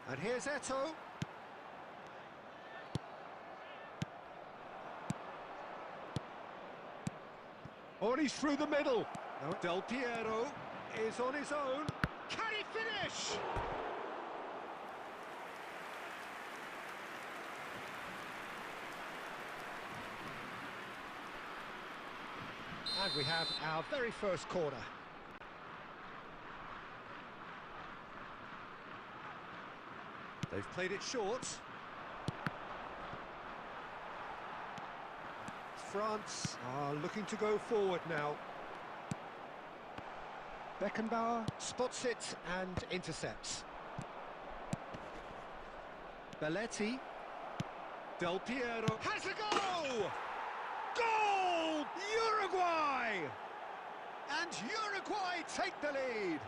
And here's Eto. Oh, and he's through the middle. No. Del Piero is on his own. Can he finish? And we have our very first corner. They've played it short. France are looking to go forward now. Beckenbauer spots it and intercepts. Belletti. Del Piero has a goal! Goal! Uruguay! And Uruguay take the lead.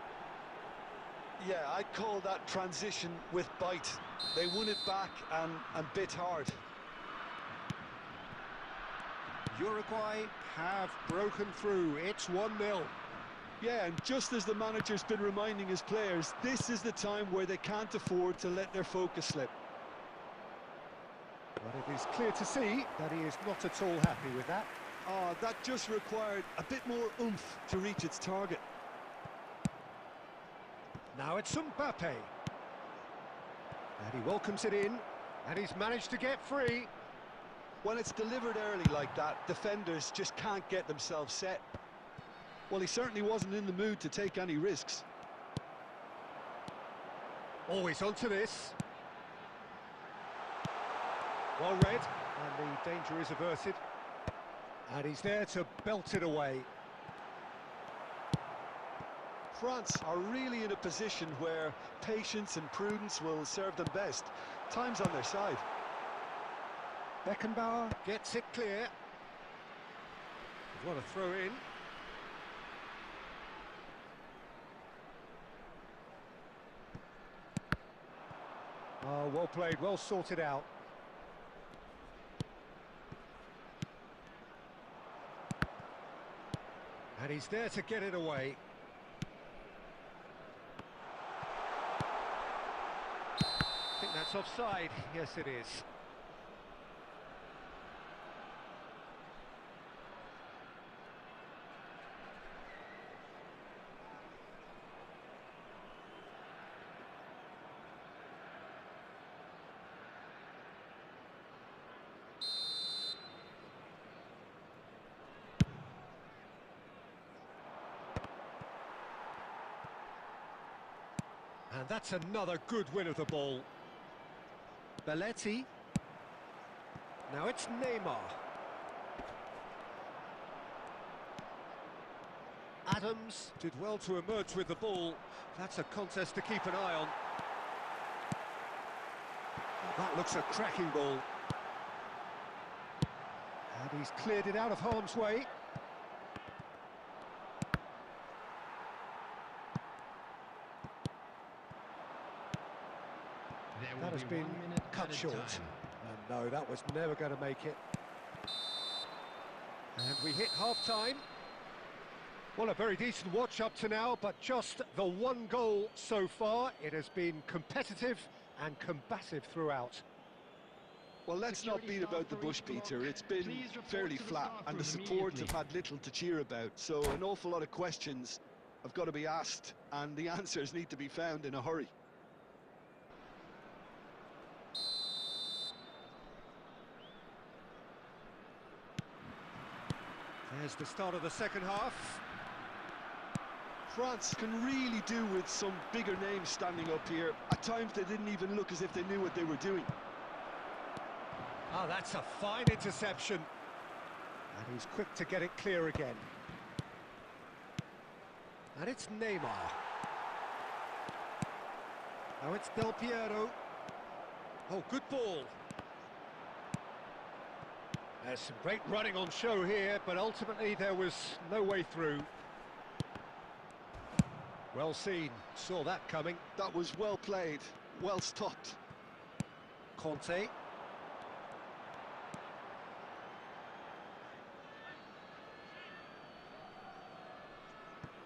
Yeah, I'd call that transition with bite. They won it back and bit hard. Uruguay have broken through. It's 1-0. Yeah, and just as the manager's been reminding his players, this is the time where they can't afford to let their focus slip. But it is clear to see that he is not at all happy with that. That just required a bit more oomph to reach its target. Now it's Mbappe. And he welcomes it in, and he's managed to get free. When it's delivered early like that, defenders just can't get themselves set. Well, he certainly wasn't in the mood to take any risks. Always onto this. Well read, and the danger is averted. And he's there to belt it away. France are really in a position where patience and prudence will serve them best. Time's on their side. Beckenbauer gets it clear. What a throw in. Oh, well played, well sorted out. And he's there to get it away. I think that's offside. Yes, it is. And that's another good win of the ball. Belletti. Now it's Neymar. Adams did well to emerge with the ball. That's a contest to keep an eye on. That looks a cracking ball. And he's cleared it out of harm's way. That has been cut short. And no, that was never going to make it. And we hit half-time. Well, a very decent watch up to now, but just the one goal so far. It has been competitive and combative throughout. Well, let's not beat about the bush, Peter. It's been fairly flat, and the supports have had little to cheer about. So an awful lot of questions have got to be asked, and the answers need to be found in a hurry. There's the start of the second half. France can really do with some bigger names standing up here. At times they didn't even look as if they knew what they were doing. Oh, that's a fine interception. And he's quick to get it clear again. And it's Neymar. Now it's Del Piero. Oh, good ball. There's some great running on show here, but ultimately there was no way through. Well seen, saw that coming. That was well played, well stopped. Conte.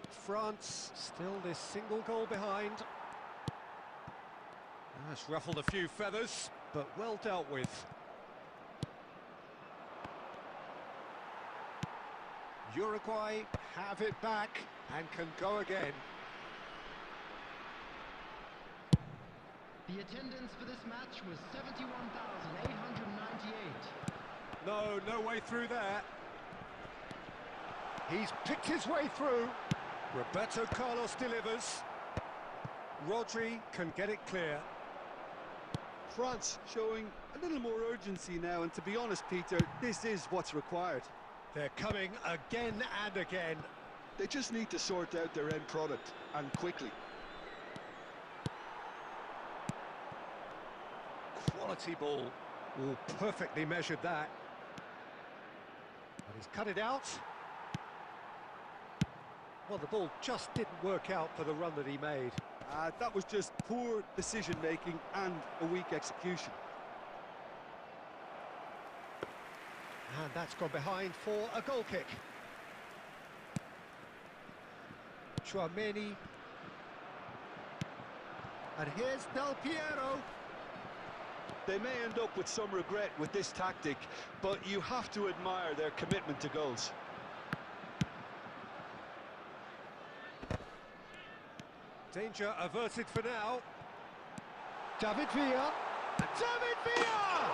France still this single goal behind. That's ruffled a few feathers, but well dealt with. Uruguay have it back and can go again. The attendance for this match was 71,898. No way through there. He's picked his way through. Roberto Carlos delivers. Rodri can get it clear. France showing a little more urgency now, and to be honest, Peter, this is what's required. They're coming again and again. They just need to sort out their end product, and quickly. Quality ball. Oh, perfectly measured that. But he's cut it out. Well, the ball just didn't work out for the run that he made. That was just poor decision-making and a weak execution. And that's gone behind for a goal kick. Chouameni. And here's Del Piero. They may end up with some regret with this tactic, but you have to admire their commitment to goals. Danger averted for now. David Villa. David Villa!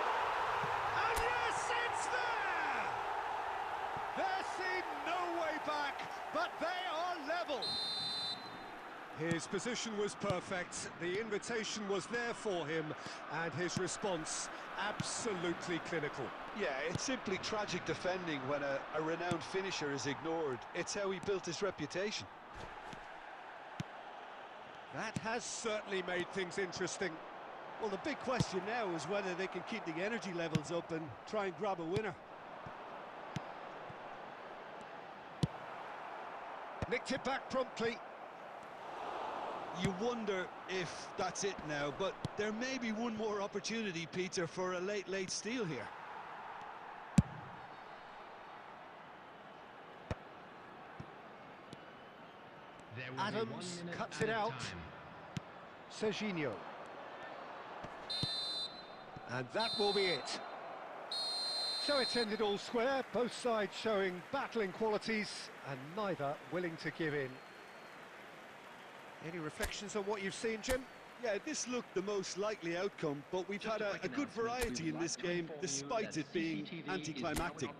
And yes, it's there! There seemed no way back, but they are level. His position was perfect, the invitation was there for him, and his response absolutely clinical. Yeah, it's simply tragic defending when a renowned finisher is ignored. It's how he built his reputation. That has certainly made things interesting. Well, the big question now is whether they can keep the energy levels up and try and grab a winner. Nicked it back promptly. You wonder if that's it now, but there may be one more opportunity, Peter, for a late steal here. Adams cuts it out. Serginho. And that will be it. So it's ended all square, both sides showing battling qualities and neither willing to give in. Any reflections on what you've seen, Jim? Yeah, this looked the most likely outcome, but we've had a good variety in this game, despite it being anticlimactic.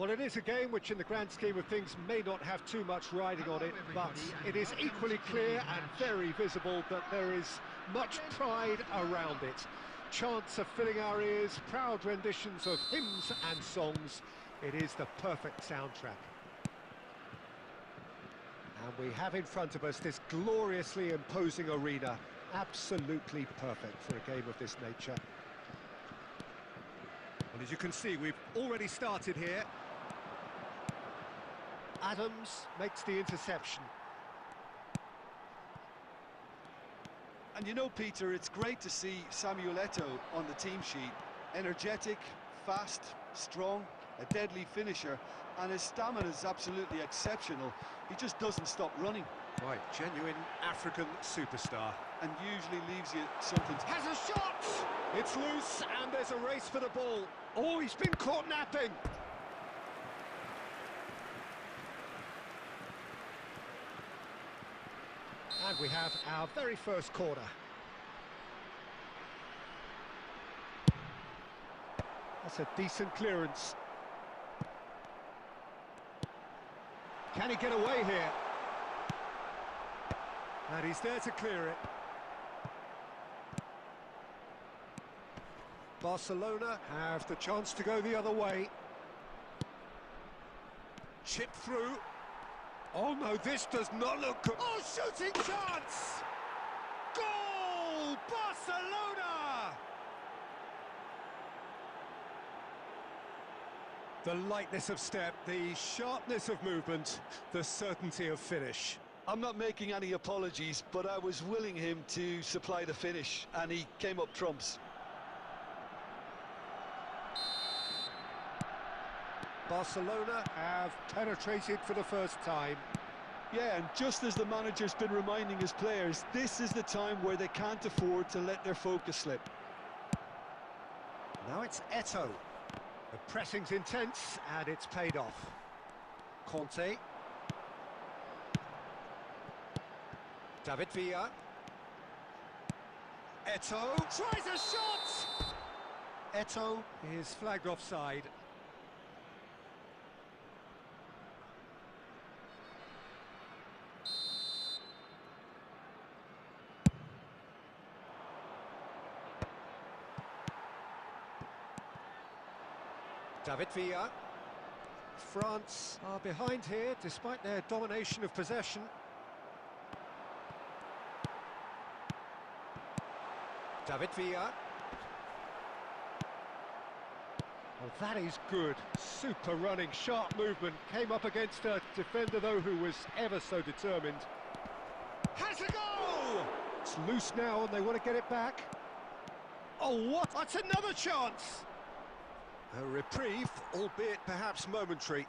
Well, it is a game which in the grand scheme of things may not have too much riding on it, but it is equally clear and very visible that there is much pride around it. Chants are filling our ears, proud renditions of hymns and songs. It is the perfect soundtrack. And we have in front of us this gloriously imposing arena. Absolutely perfect for a game of this nature. Well, as you can see, we've already started here. Adams makes the interception. And you know, Peter, it's great to see Samuel Eto'o on the team sheet. Energetic, fast, strong, a deadly finisher, and his stamina is absolutely exceptional. He just doesn't stop running. Right, genuine African superstar. And usually leaves you something to... Has a shot! It's loose, and there's a race for the ball. Oh, he's been caught napping! And we have our very first corner. That's a decent clearance. Can he get away here? And he's there to clear it. Barcelona have the chance to go the other way. Chip through. Oh no, this does not look good. Oh, shooting chance! Goal! Barcelona! The lightness of step, the sharpness of movement, the certainty of finish. I'm not making any apologies, but I was willing him to supply the finish, and he came up trumps. Barcelona have penetrated for the first time. Yeah, and just as the manager's been reminding his players, this is the time where they can't afford to let their focus slip. Now it's Eto'o. The pressing's intense, and it's paid off. Conte. David Villa. Eto'o tries a shot! Eto'o is flagged offside. David Villa. France are behind here despite their domination of possession. David Villa. Well, that is good. Super running, sharp movement. Came up against a defender, though, who was ever so determined. Has a goal! It's loose now, and they want to get it back. Oh, what? That's another chance! A reprieve, albeit perhaps momentary.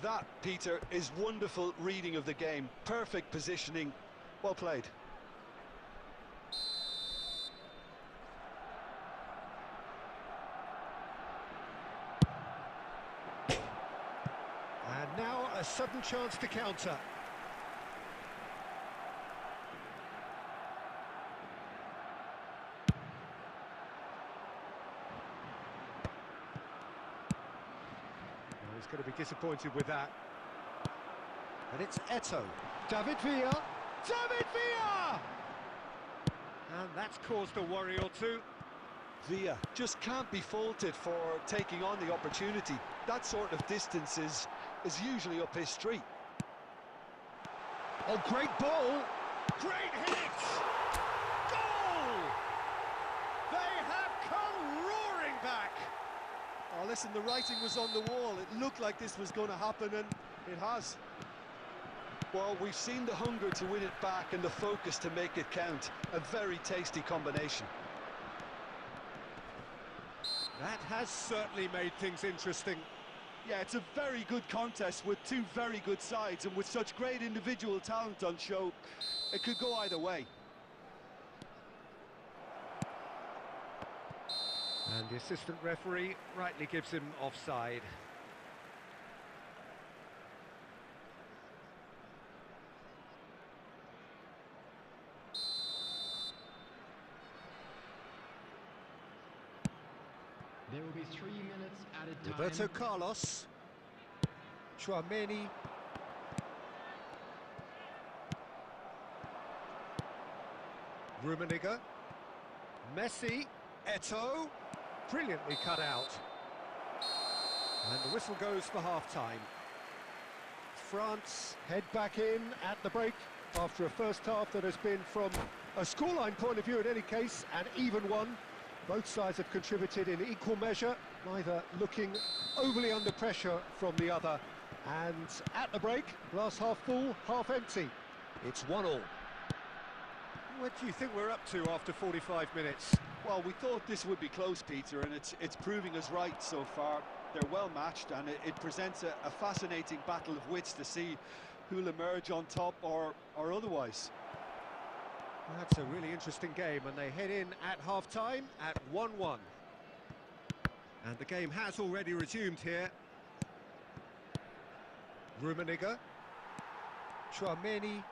That, Peter, is wonderful reading of the game. Perfect positioning. Well played. And now a sudden chance to counter. He's going to be disappointed with that. And it's Eto'o. David Villa. David Villa! And that's caused a worry or two. Villa just can't be faulted for taking on the opportunity. That sort of distance is usually up his street. Oh, great ball! Great hit! Goal! They have come roaring back! Oh, listen, the writing was on the wall. It looked like this was going to happen, and it has. Well, we've seen the hunger to win it back and the focus to make it count. A very tasty combination. That has certainly made things interesting. Yeah, it's a very good contest with two very good sides, and with such great individual talent on show, it could go either way. And the assistant referee rightly gives him offside. There will be 3 minutes added time. Roberto Carlos. Tchouameni. Rummenigge. Messi. Eto'o. Brilliantly cut out. And the whistle goes for half-time. France head back in at the break after a first half that has been, from a scoreline point of view in any case, an even one. Both sides have contributed in equal measure, neither looking overly under pressure from the other. And at the break, glass half full, half empty. It's 1-1. What do you think we're up to after 45 minutes? Well, we thought this would be close, Peter, and it's proving us right so far. They're well matched, and it presents a fascinating battle of wits to see who'll emerge on top or otherwise. That's a really interesting game, and they head in at half-time at 1-1. And the game has already resumed here. Rummenigge. Tchouameni.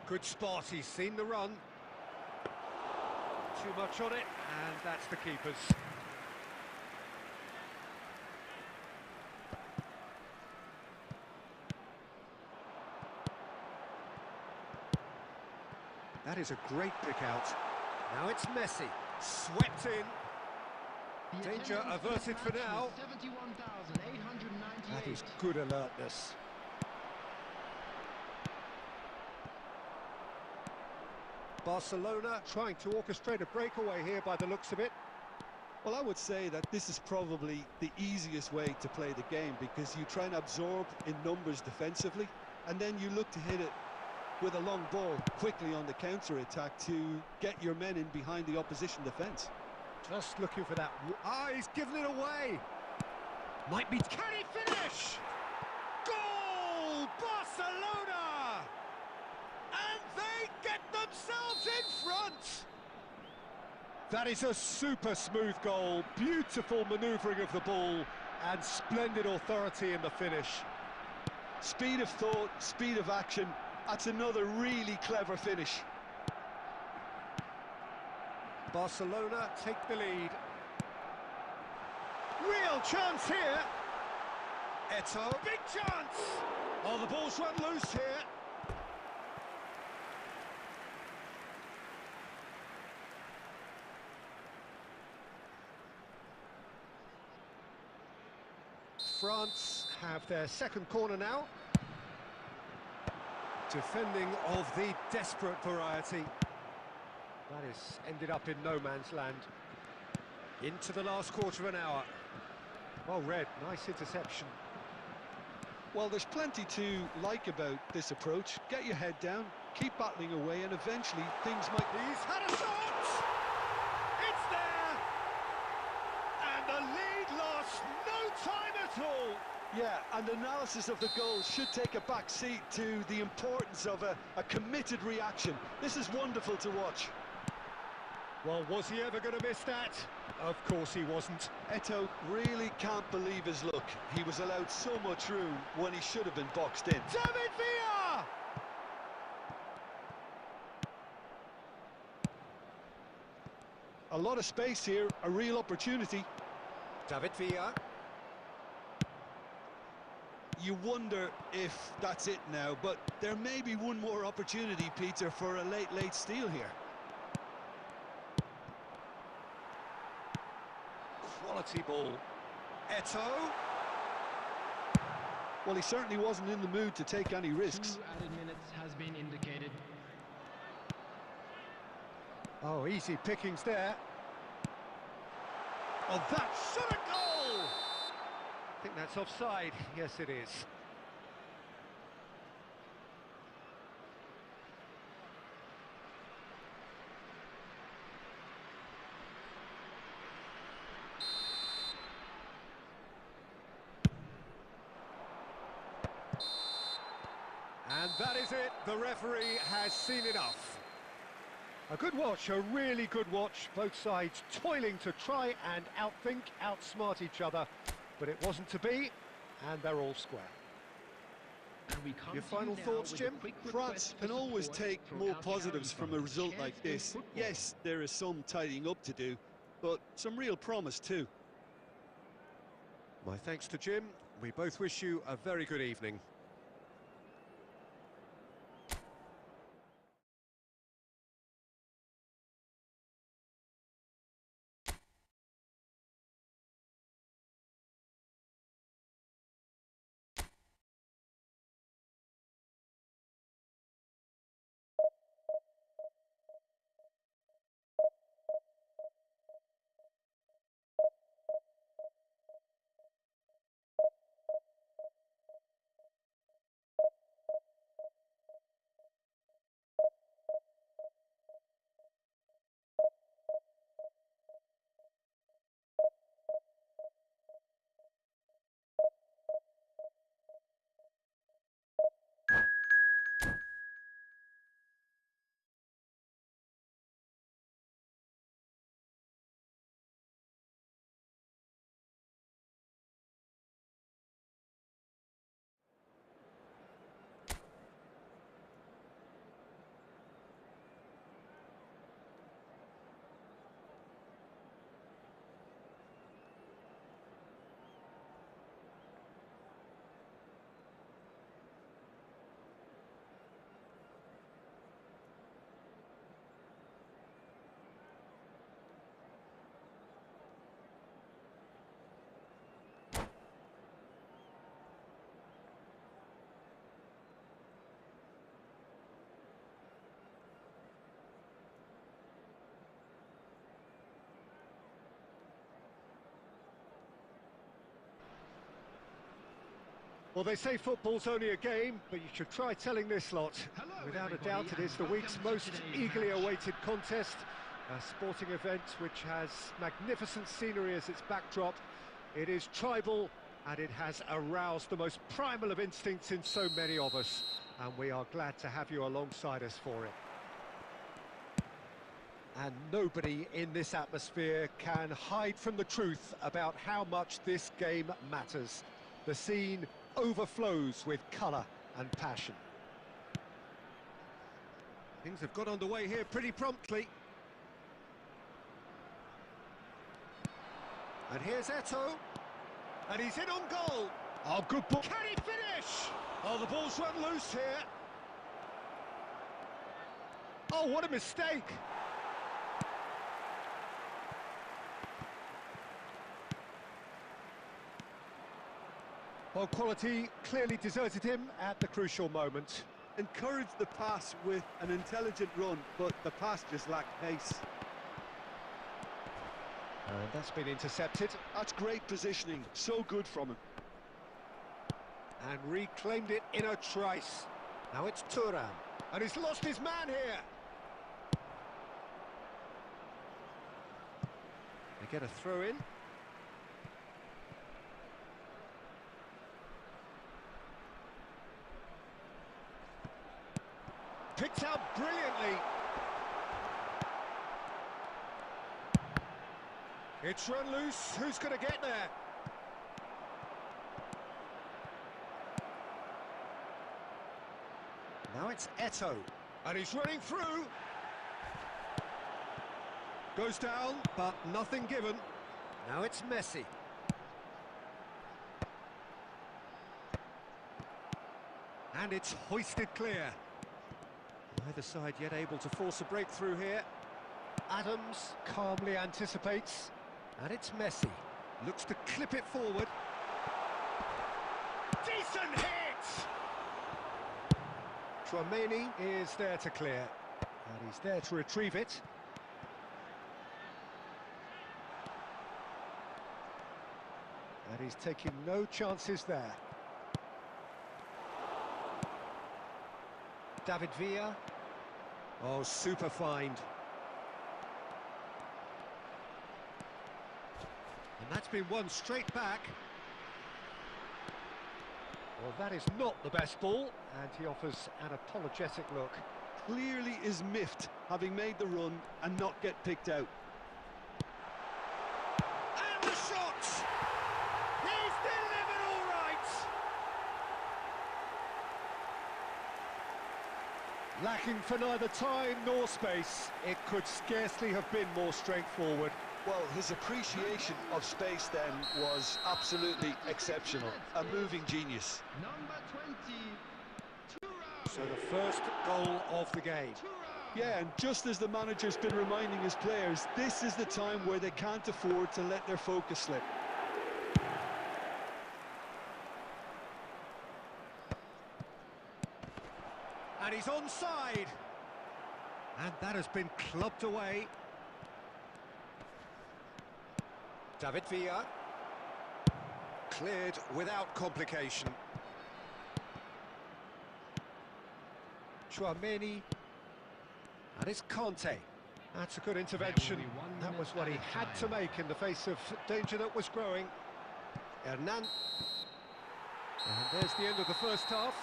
Good spot, he's seen the run. Too much on it, and that's the keeper's. That is a great pick out. Now it's Messi, swept in. Danger averted for now. That is good alertness. Barcelona trying to orchestrate a breakaway here by the looks of it. Well, I would say that this is probably the easiest way to play the game, because you try and absorb in numbers defensively, and then you look to hit it with a long ball quickly on the counter-attack to get your men in behind the opposition defence. Just looking for that. Ah, he's given it away. Might be. Can he finish? Goal! Barcelona! And they get themselves in front. That is a super smooth goal. Beautiful manoeuvring of the ball and splendid authority in the finish. Speed of thought, speed of action. That's another really clever finish. Barcelona take the lead. Real chance here. Eto'o, big chance! Oh, the ball's run loose here. France have their second corner now. Defending of the desperate variety. That has ended up in no man's land. Into the last quarter of an hour. Well read, nice interception. Well, there's plenty to like about this approach. Get your head down, keep battling away, and eventually things might... He's had a shot! It's there! And the lead lost no time at all! Yeah, and analysis of the goal should take a back seat to the importance of a committed reaction. This is wonderful to watch. Well, was he ever going to miss that? Of course he wasn't. Eto'o really can't believe his luck. He was allowed so much room when he should have been boxed in. David Villa! A lot of space here, a real opportunity. David Villa. You wonder if that's it now, but there may be one more opportunity, Peter, for a late steal here. Quality ball. Eto'o. Well, he certainly wasn't in the mood to take any risks. 2 added minutes has been indicated. Oh, easy pickings there. Oh, that shot a goal! I think that's offside. Yes, it is. And that is it. The referee has seen enough. A good watch, a really good watch. Both sides toiling to try and outthink, outsmart each other. But it wasn't to be, and they're all square. And Your final thoughts, Jim? France can always take more positives from a result like this. Yes, there is some tidying up to do, but some real promise too. My thanks to Jim. We both wish you a very good evening. Well, they say football's only a game, but you should try telling this lot. Without a doubt, it is the week's most eagerly awaited contest, a sporting event which has magnificent scenery as its backdrop. It is tribal, and it has aroused the most primal of instincts in so many of us, and we are glad to have you alongside us for it. And nobody in this atmosphere can hide from the truth about how much this game matters. The scene overflows with colour and passion. Things have got underway here pretty promptly. And here's Eto'o. And he's in on goal. Oh, good ball. Can he finish? Oh, the ball's run loose here. Oh, what a mistake. Well, quality clearly deserted him at the crucial moment. Encouraged the pass with an intelligent run, but the pass just lacked pace. And that's been intercepted. That's great positioning, so good from him. And reclaimed it in a trice. Now it's Thuram. And he's lost his man here. They get a throw in. Picked out brilliantly. It's run loose. Who's going to get there? Now it's Eto'o. And he's running through. Goes down, but nothing given. Now it's Messi. And it's hoisted clear. Neither side yet able to force a breakthrough here. Adams calmly anticipates. And it's Messi. Looks to clip it forward. Decent hit! Tchouaméni is there to clear. And he's there to retrieve it. And he's taking no chances there. David Villa. Oh, super find. And that's been won straight back. Well, that is not the best ball, and he offers an apologetic look. Clearly is miffed, having made the run and not get picked out. And the shot! He's delivered all right! Lacking for neither time nor space. It could scarcely have been more straightforward. Well, his appreciation of space then was absolutely exceptional. A moving genius. Number 20. So the first goal of the game. Yeah, and just as the manager's been reminding his players, this is the time where they can't afford to let their focus slip. And he's onside. And that has been clubbed away. David Villa. Cleared without complication. Chouameni. And it's Conte. That's a good intervention. That was what he had to make in the face of danger that was growing. Hernan. And there's the end of the first half.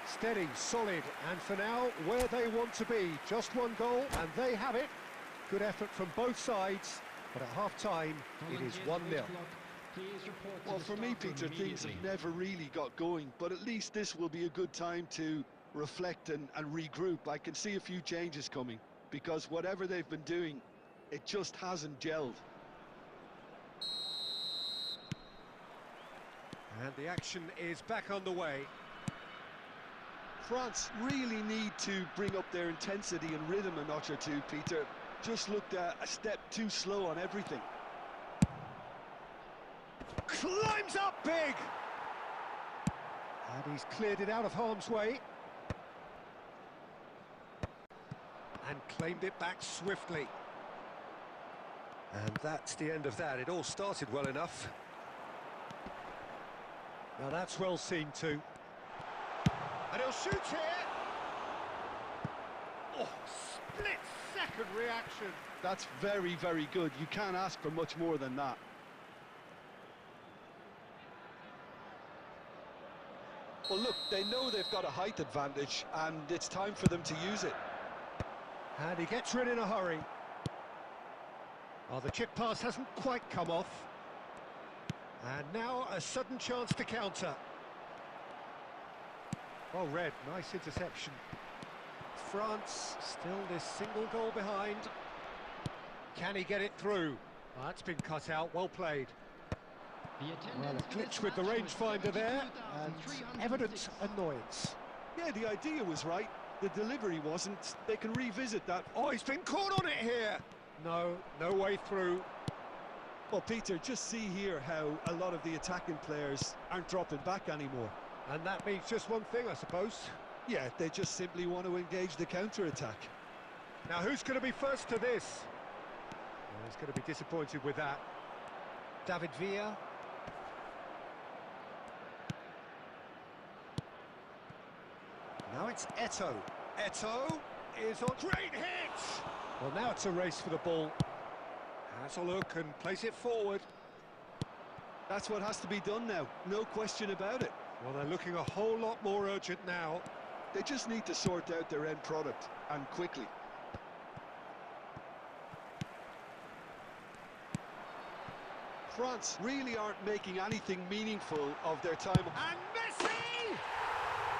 Steady, solid, and for now, where they want to be. Just one goal, and they have it. Good effort from both sides, but at half-time, it is 1-0. Well, for me, Peter, things have never really got going, but at least this will be a good time to reflect and regroup. I can see a few changes coming, because whatever they've been doing, it just hasn't gelled. And the action is back on the way. France really need to bring up their intensity and rhythm a notch or two, Peter. Just looked a step too slow on everything. Climbs up big! And he's cleared it out of harm's way. And claimed it back swiftly. And that's the end of that. It all started well enough. Now that's well seen too. And he'll shoot here. Oh, split-second reaction. That's very, very good. You can't ask for much more than that. Well, look, they know they've got a height advantage, and it's time for them to use it. And he gets rid in a hurry. Oh, the chip pass hasn't quite come off. And now a sudden chance to counter. Oh, Red, nice interception. France still this single goal behind. Can he get it through? Oh, that's been cut out, well played. Well, a glitch with the rangefinder there, and evident annoyance. Yeah, the idea was right. The delivery wasn't. They can revisit that. Oh, he's been caught on it here. No, no way through. Well, Peter, just see here how a lot of the attacking players aren't dropping back anymore. And that means just one thing, I suppose. Yeah, they just simply want to engage the counter-attack. Now, who's going to be first to this? Well, he's going to be disappointed with that. David Villa. Now it's Eto'o. Eto'o is on. Great hit! Well, now it's a race for the ball. Has a look and plays it forward. That's what has to be done now, no question about it. Well, they're looking a whole lot more urgent now. They just need to sort out their end product, and quickly. France really aren't making anything meaningful of their time. And Messi!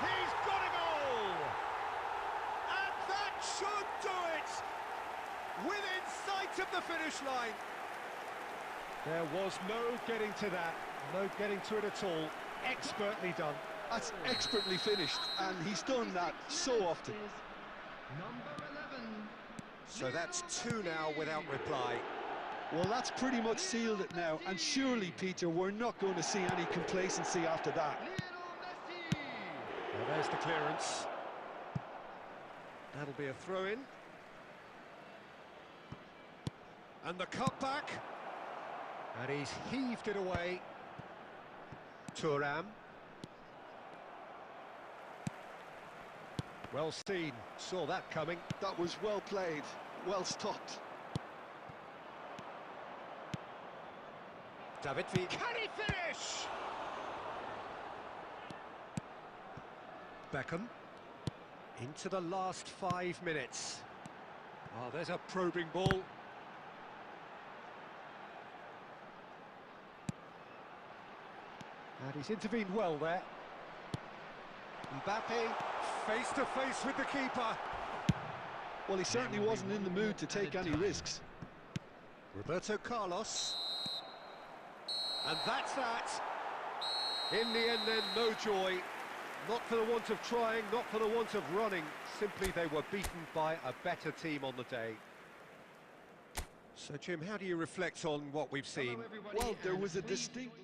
He's got a goal! And that should do it! Within sight of the finish line. There was no getting to that, no getting to it at all. Expertly done. That's expertly finished, and he's done that so often. Number 11. So that's 2 now without reply. Well, that's pretty much sealed it now, and surely, Peter, we're not going to see any complacency after that. Well, there's the clearance. That'll be a throw-in. And the cutback. And he's heaved it away. Thuram. Well seen, saw that coming. That was well played, well stopped. David Villa. Can he finish? Beckham. Into the last 5 minutes. Oh, there's a probing ball. And he's intervened well there. Mbappe, face to face with the keeper. Well, he certainly wasn't in the mood to take any risks. Roberto Carlos. And that's that. In the end then, no joy. Not for the want of trying, not for the want of running. Simply they were beaten by a better team on the day. So, Jim, how do you reflect on what we've seen? Well, there was a distinct...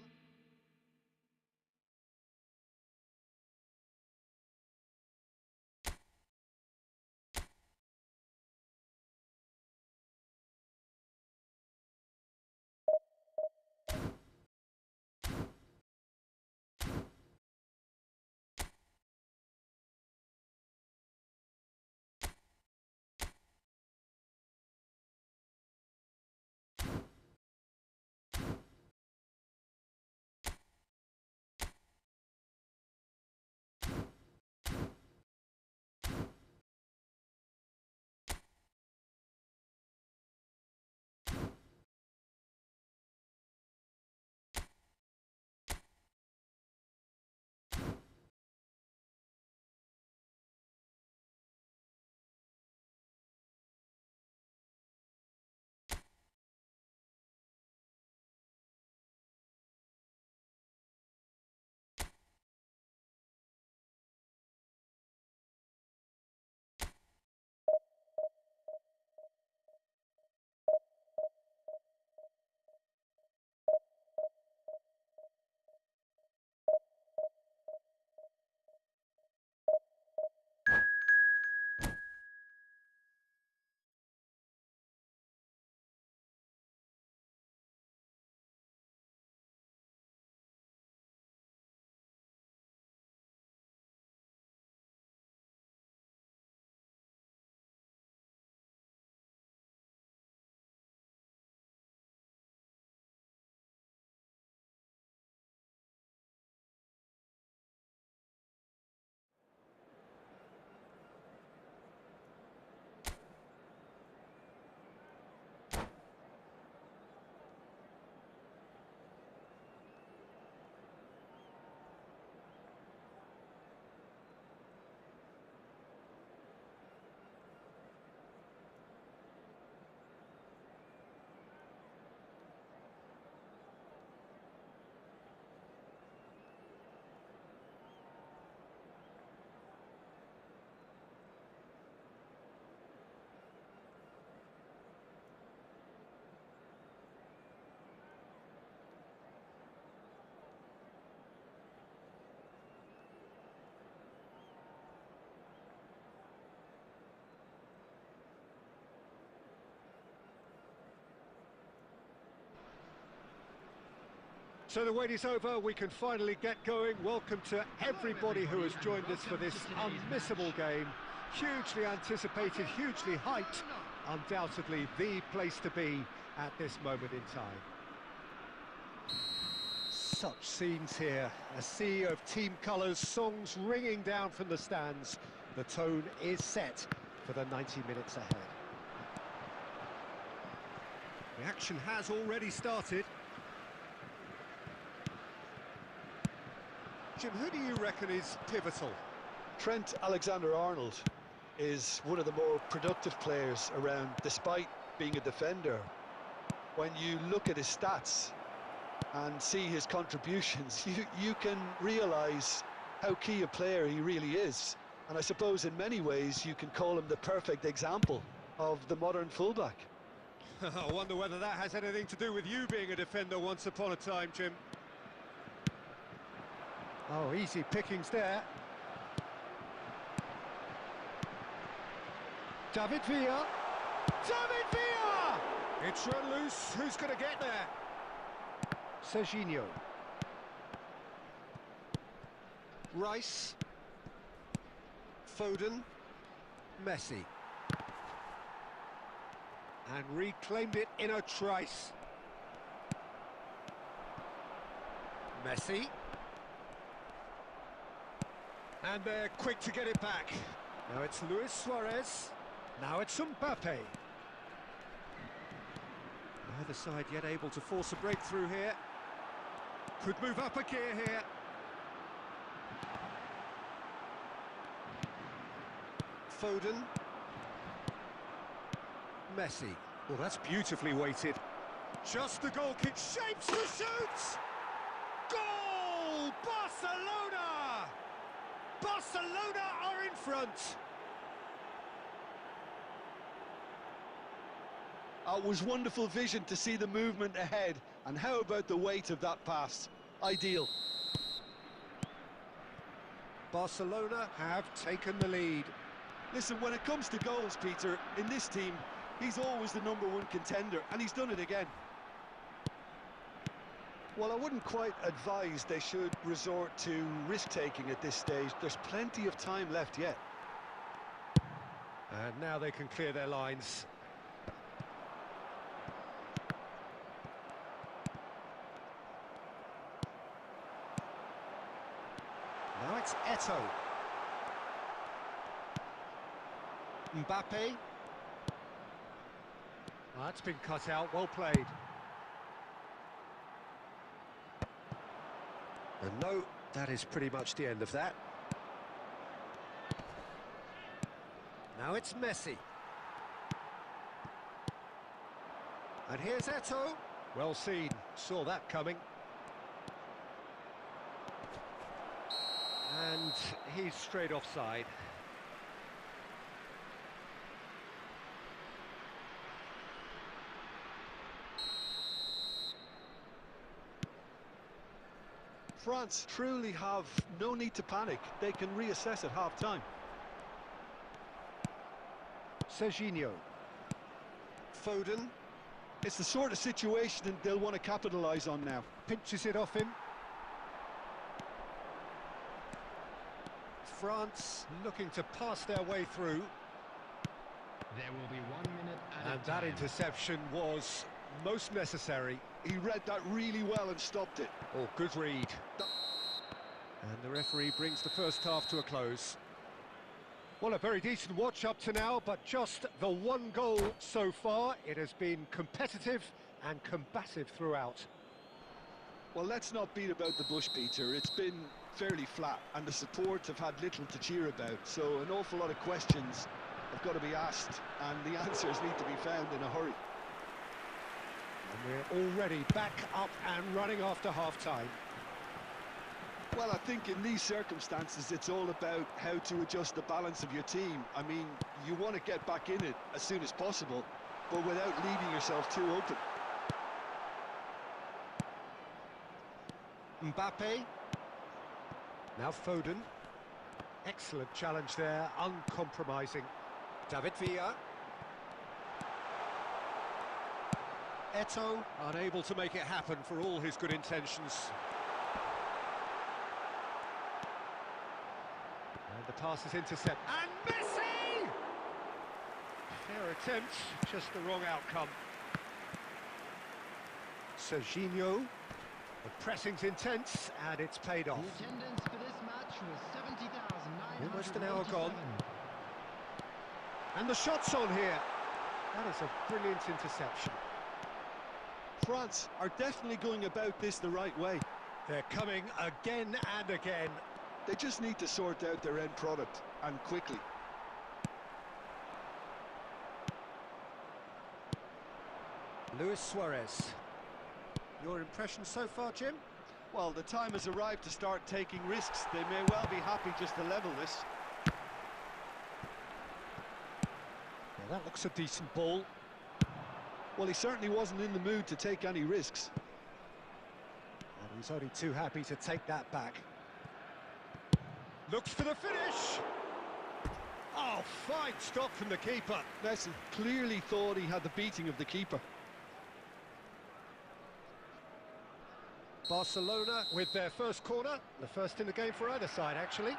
So the wait is over, we can finally get going. Welcome to everybody who has joined us for this unmissable game. Hugely anticipated, hugely hyped. Undoubtedly the place to be at this moment in time. Such scenes here, a sea of team colours, songs ringing down from the stands. The tone is set for the 90 minutes ahead. The action has already started. Jim, who do you reckon is pivotal? Trent Alexander-Arnold is one of the more productive players around, despite being a defender. When you look at his stats and see his contributions, you can realise how key a player he really is. And I suppose in many ways you can call him the perfect example of the modern fullback. I wonder whether that has anything to do with you being a defender once upon a time, Jim. Oh, easy pickings there. David Villa. David Villa! It's run loose. Who's going to get there? Serginho. Rice. Foden. Messi. And reclaimed it in a trice. Messi. And they're quick to get it back. Now it's Luis Suarez. Now it's Mbappe. Neither side yet able to force a breakthrough here. Could move up a gear here. Foden. Messi. Well, that's beautifully weighted. Just the goal kick, shapes the shoots! Goal! Barcelona! Barcelona are in front! It was wonderful vision to see the movement ahead, and how about the weight of that pass? Ideal. Barcelona have taken the lead. Listen, when it comes to goals, Peter, in this team, he's always the #1 contender, and he's done it again. Well, I wouldn't quite advise they should resort to risk-taking at this stage. There's plenty of time left yet. And now they can clear their lines. Now it's Eto'o. Mbappe. That's been cut out, well played. And no, that is pretty much the end of that. Now it's Messi. And here's Eto'o. Well seen, saw that coming. And he's straight offside. France truly have no need to panic. They can reassess at half-time. Serginho. Foden. It's the sort of situation that they'll want to capitalise on now. Pinches it off him. France looking to pass their way through. There will be 1 minute at And a that time. interception was most necessary. He read that really well and stopped it. Oh, good read. And the referee brings the first half to a close. Well, a very decent watch up to now, but just the one goal so far. It has been competitive and combative throughout. Well, let's not beat about the bush, Peter. It's been fairly flat, and the support have had little to cheer about. So an awful lot of questions have got to be asked, and the answers need to be found in a hurry. And we're already back up and running after half-time. Well, I think in these circumstances, it's all about how to adjust the balance of your team. I mean, you want to get back in it as soon as possible, but without leaving yourself too open. Mbappe. Now Foden. Excellent challenge there, uncompromising. David Villa. Eto'o, unable to make it happen for all his good intentions. And the pass is intercepted. And Messi! Fair attempt, just the wrong outcome. Serginho. The pressing's intense, and it's paid off. The attendance for this match was 70,987. Almost an hour gone. And the shot's on here. That is a brilliant interception. France are definitely going about this the right way. They're coming again and again. They just need to sort out their end product, and quickly. Luis Suarez. Your impression so far, Jim? Well, the time has arrived to start taking risks. They may well be happy just to level this. Yeah, that looks a decent ball. Well, he certainly wasn't in the mood to take any risks. And he's only too happy to take that back. Looks for the finish! Oh, fine stop from the keeper. Messi clearly thought he had the beating of the keeper. Barcelona with their first corner, the first in the game for either side, actually.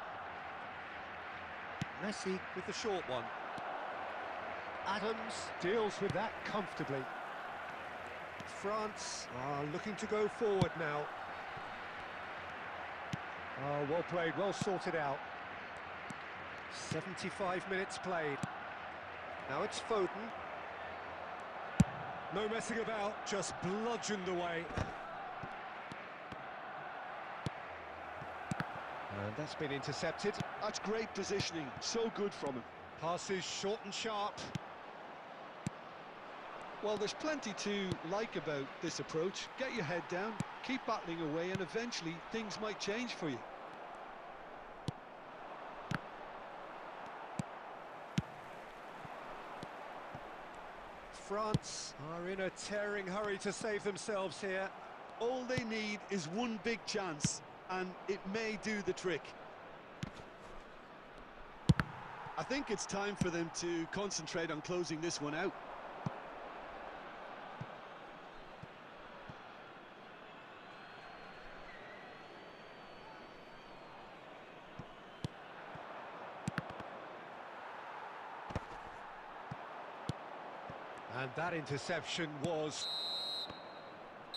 Messi with the short one. Adams deals with that comfortably. France are looking to go forward now. Oh, well played, well sorted out. 75 minutes played. Now it's Foden. No messing about, just bludgeoned away. And that's been intercepted. That's great positioning, so good from him. Passes short and sharp. Well, there's plenty to like about this approach. Get your head down, keep battling away, and eventually things might change for you. France are in a tearing hurry to save themselves here. All they need is one big chance, and it may do the trick. I think it's time for them to concentrate on closing this one out. And that interception was...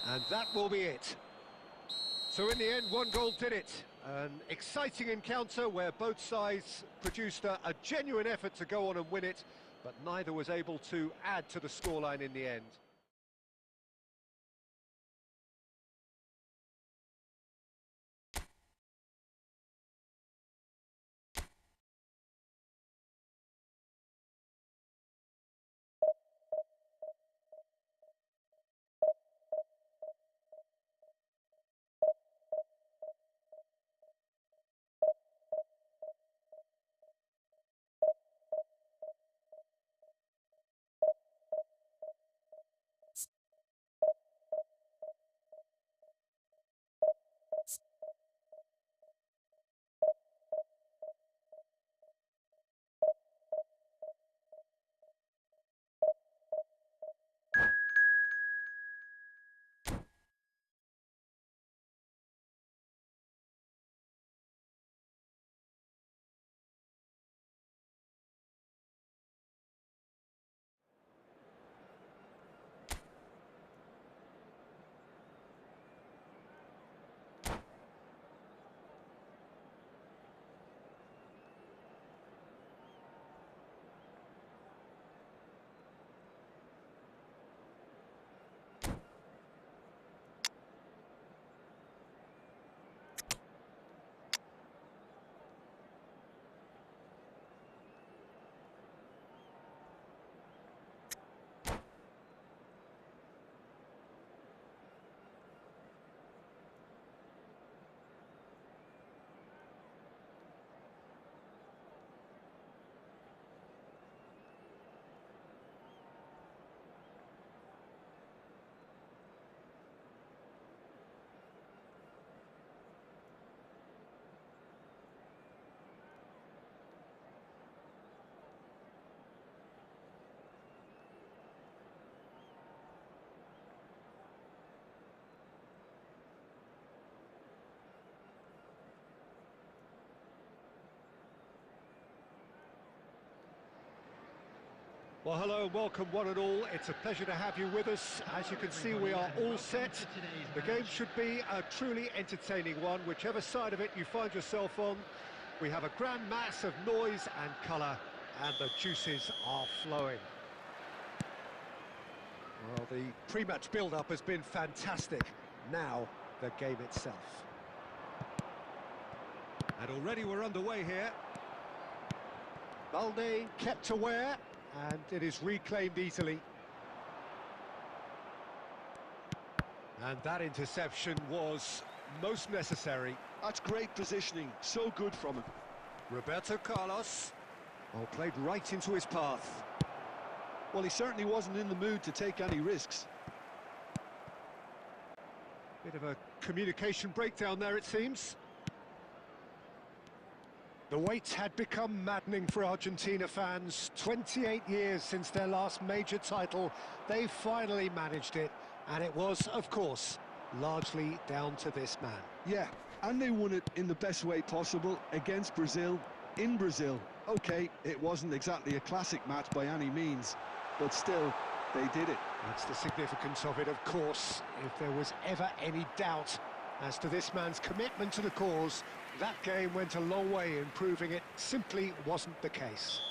And that will be it. So in the end, one goal did it. An exciting encounter where both sides produced a genuine effort to go on and win it, but neither was able to add to the scoreline in the end. Well, hello and welcome one and all. It's a pleasure to have you with us. As you can see, we are all set. The game should be a truly entertaining one, whichever side of it you find yourself on. We have a grand mass of noise and colour, and the juices are flowing. Well, the pre-match build-up has been fantastic. Now, the game itself. And already we're underway here. Balde kept aware, and it is reclaimed easily. And that interception was most necessary. That's great positioning, so good from him. Roberto Carlos, well, played right into his path. Well, he certainly wasn't in the mood to take any risks. Bit of a communication breakdown there, it seems. The wait had become maddening for Argentina fans. 28 years since their last major title. They finally managed it, and it was, of course, largely down to this man. Yeah, and they won it in the best way possible against Brazil, in Brazil. Okay, it wasn't exactly a classic match by any means, but still, they did it. That's the significance of it, of course. If there was ever any doubt as to this man's commitment to the cause, that game went a long way in proving it simply wasn't the case.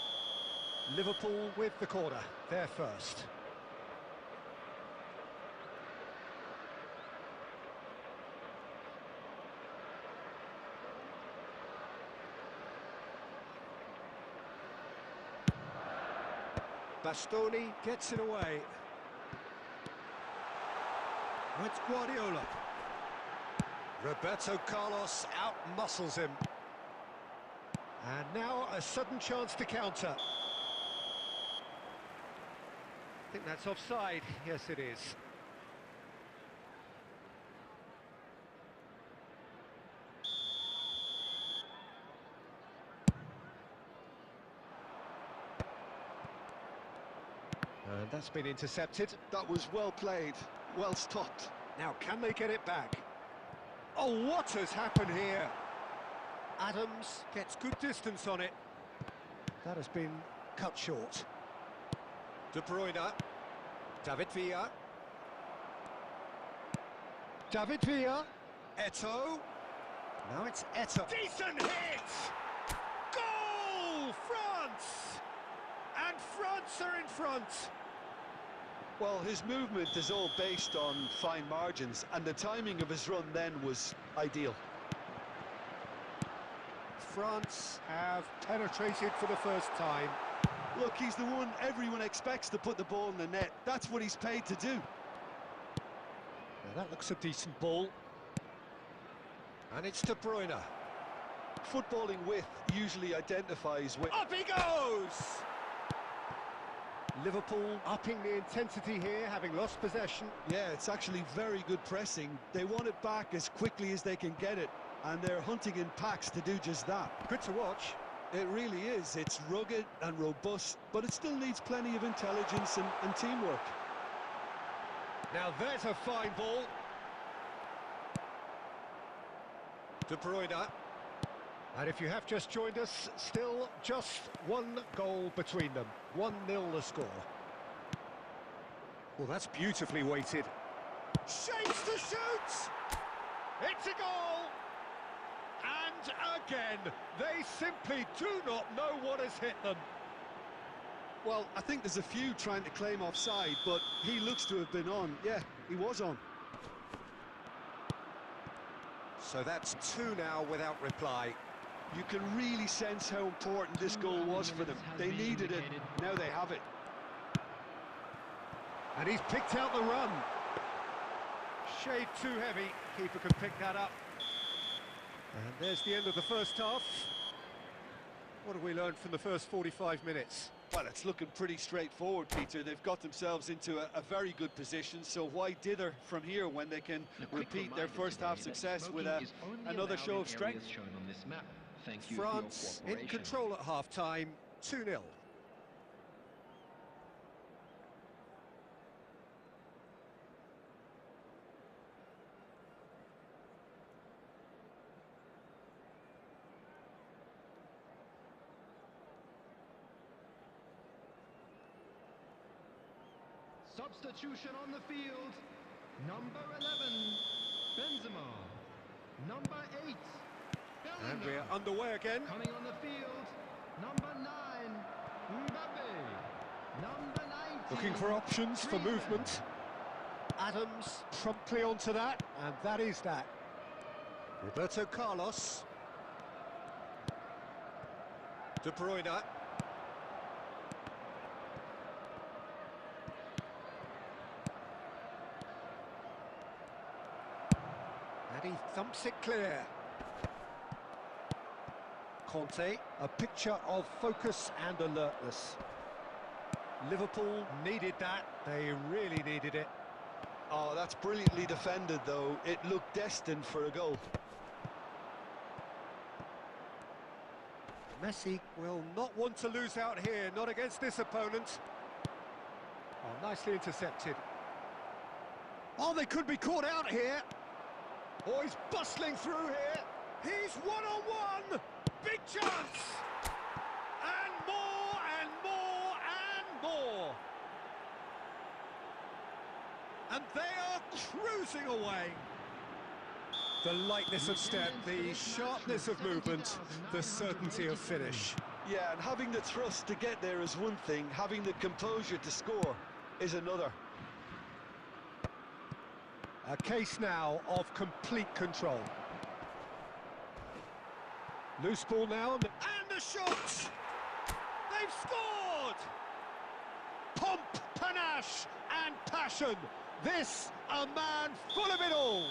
Liverpool with the corner, they're first. Bastoni gets it away. It's Guardiola. Roberto Carlos out-muscles him. And now a sudden chance to counter. I think that's offside. Yes, it is. And that's been intercepted. That was well played, well stopped. Now, can they get it back? Oh, what has happened here? Adams gets good distance on it. That has been cut short. De Bruyne. David Villa. David Villa. Eto'o. Now it's Eto'o. Decent hit! Goal! France! And France are in front. Well, his movement is all based on fine margins, and the timing of his run then was ideal. France have penetrated for the first time. Look, he's the one everyone expects to put the ball in the net. That's what he's paid to do. Now that looks a decent ball. And it's De Bruyne. Footballing width usually identifies with... Up he goes! Liverpool upping the intensity here, having lost possession. Yeah, it's actually very good pressing. They want it back as quickly as they can get it, and they're hunting in packs to do just that. Good to watch. It really is. It's rugged and robust, but it still needs plenty of intelligence and teamwork. Now there's a fine ball. De Bruyne. And if you have just joined us, still just one goal between them. 1-0 the score. Well, that's beautifully weighted. Shapes to shoot! It's a goal! And again, they simply do not know what has hit them. Well, I think there's a few trying to claim offside, but he looks to have been on. Yeah, he was on. So that's 2 now without reply. You can really sense how important this goal was for them. They needed it, now they have it. And he's picked out the run. Shade too heavy, keeper can pick that up. And there's the end of the first half. What have we learned from the first 45 minutes? Well, it's looking pretty straightforward, Peter. They've got themselves into a very good position, so why dither from here when they can repeat their first half success with another show of strength? France in control at half-time, 2-0. Substitution on the field. Number 11, Benzema. Number 8, And we're underway again. coming on the field. Number 9, Mbappe. Number 19. Looking for options for Griezmann. movement. Adams promptly onto that, and that is that. Roberto Carlos. De Bruyne. And he thumps it clear. Conte, a picture of focus and alertness. Liverpool needed that, they really needed it. Oh, that's brilliantly defended, though. It looked destined for a goal. Messi will not want to lose out here, not against this opponent. Oh, nicely intercepted. Oh, they could be caught out here. Oh, he's bustling through here. He's one-on-one. Big chance. And more, and more, and more. And they are cruising away. The lightness of step, the sharpness of movement, the certainty of finish. Yeah, and having the thrust to get there is one thing, having the composure to score is another. A case now of complete control. Loose ball now, and the shot! They've scored! Pomp, panache and passion. This, a man full of it all.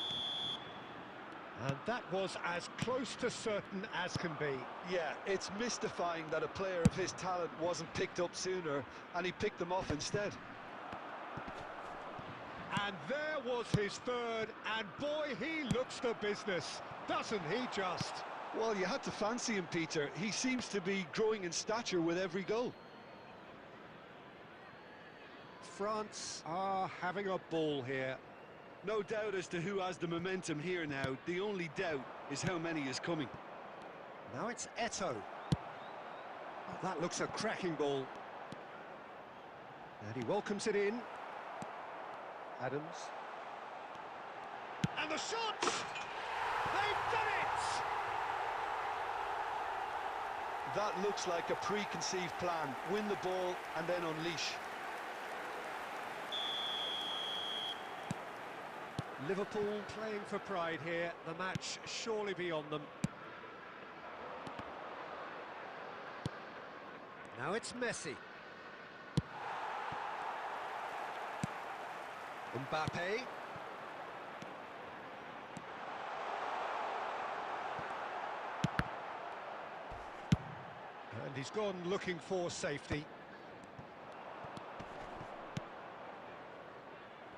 And that was as close to certain as can be. Yeah, it's mystifying that a player of his talent wasn't picked up sooner, and he picked them off instead. And there was his third, and boy, he looks the business, doesn't he just? Well, you had to fancy him, Peter. He seems to be growing in stature with every goal. France are having a ball here. No doubt as to who has the momentum here now. The only doubt is how many is coming. Now it's Eto'o. Oh, that looks a cracking ball. And he welcomes it in. Adams. And the shot! They've done it! That looks like a preconceived plan. Win the ball and then unleash. Liverpool playing for pride here. The match surely beyond them. Now it's Messi. Mbappe. And he's gone looking for safety.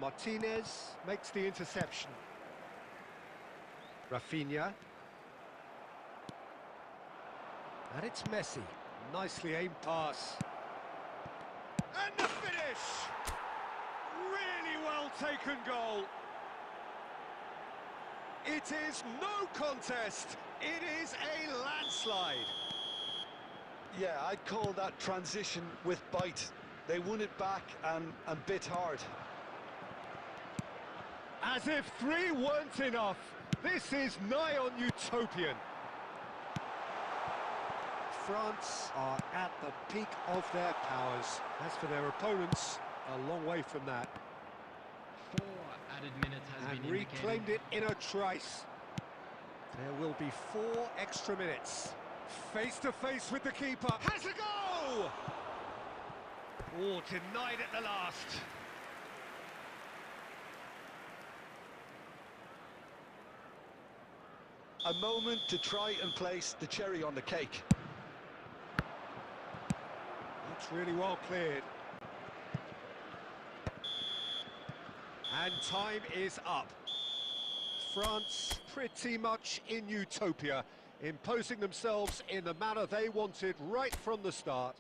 Martinez makes the interception. Rafinha. And it's Messi. Nicely aimed pass. And the finish! Really well taken goal. It is no contest. It is a landslide. Yeah, I'd call that transition with bite. They won it back and bit hard. As if three weren't enough, this is nigh on utopian. France are at the peak of their powers. As for their opponents, a long way from that. 4 added minutes has And been reclaimed it in a trice. There will be 4 extra minutes. Face to face with the keeper. Has a go! Oh, denied at the last. A moment to try and place the cherry on the cake. That's really well cleared. And time is up. France pretty much in utopia, imposing themselves in the manner they wanted right from the start.